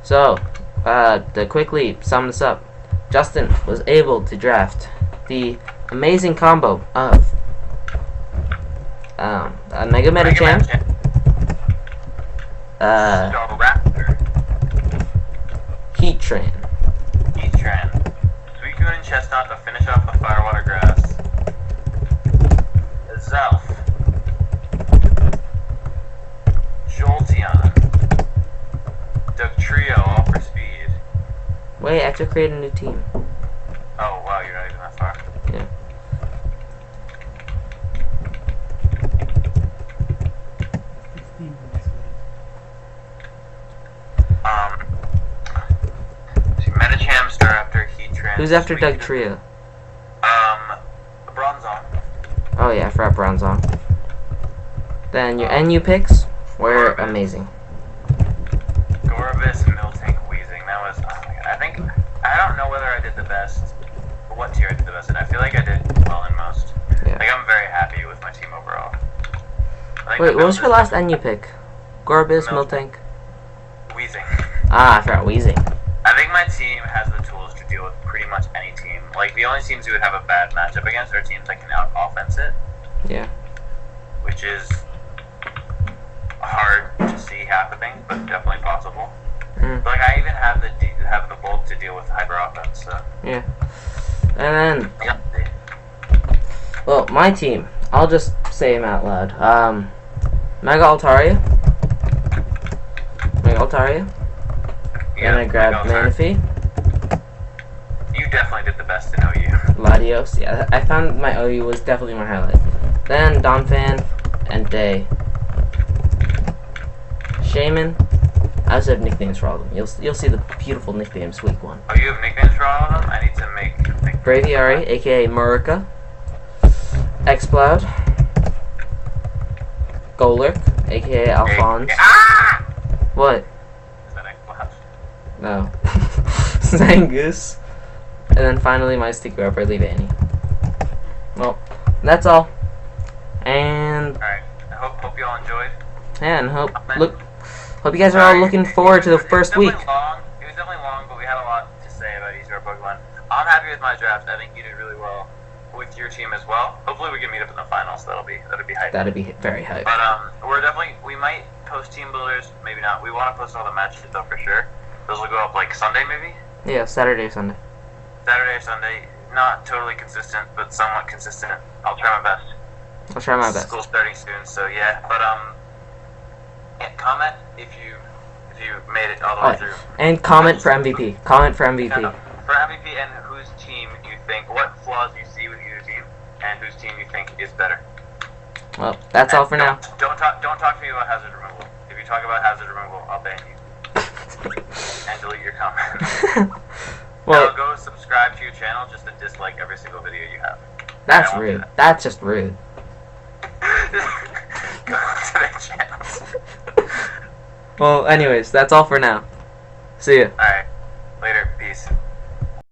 So, to quickly sum this up, Justin was able to draft the amazing combo of a Mega Medicham, Raptor, Heatran, Suicune and Chestnut to finish off the Firewater Grass, Zelf, Jolteon, Dugtrio all for speed. Wait, I have to create a new team. Oh wow, you're not even that far. Yeah. Medicham, Staraptor, Heatran. Who's after Suicune. Dugtrio? Bronzong. Oh yeah, I forgot Bronzong. Then your NU picks were Gorebyss. amazing. Gorebyss, Miltank, Weezing. That was. Oh my god. I don't know whether I did the best, or what tier I did the best in. I feel like I did well in most. Yeah. Like I'm very happy with my team overall. I think Wait, the what was your build last NU pick? Gorebyss, Miltank. Miltank. Weezing. Ah, I forgot Weezing. I think my team has the tools to deal with pretty much any team. Like the only teams you would have a bad matchup against are teams that can out offense it, Yeah. which is hard to see happening, but definitely possible. Mm. But, like I even have the bulk to deal with hyper offense. So Yeah. And then, yeah. well, my team, I'll just say them out loud. Mega Altaria. Yeah, Then I grabbed Manaphy. You definitely did the best in OU. Latios. Yeah, I found my OU was definitely my highlight. Then Donphan and Day. Shaman. I also have nicknames for all of them. You'll see the beautiful nicknames week 1. Oh, you have nicknames for all of them? I need to make nicknames. Braviary, aka Murica. Exploud. Golurk, aka Alphonse. Ah! What? Is that Exploud? No. Zangoose. And then finally my sticker upper Leavanny. Well, that's all. And Alright. I hope you all enjoyed. yeah, and hope you guys are all looking forward to the first week. It was definitely long, but we had a lot to say about each of our Pokemon. I'm happy with my draft. I think you did really well with your team as well. Hopefully we can meet up in the finals. That'll be hype. That'd be very hype. But we might post team builders, maybe not. We want to post all the matches though for sure. Those will go up like Sunday maybe? Yeah, Saturday or Sunday. Saturday or Sunday. Not totally consistent, but somewhat consistent. I'll try my best. I'll try my best. School's starting soon, so yeah. But yeah, comment if you made it all the way through. And comment for MVP. Comment for MVP. Yeah, for MVP and whose team you think, what flaws you see with either team, and whose team you think is better. Well, that's all for now. Don't talk to me about hazard removal. If you talk about hazard removal, I'll ban you. and delete your comment. Well, Now go subscribe to your channel just to dislike every single video you have. that's I won't do rude. that. That's just rude. Go to their channels. Well, anyways, that's all for now. See ya. Alright.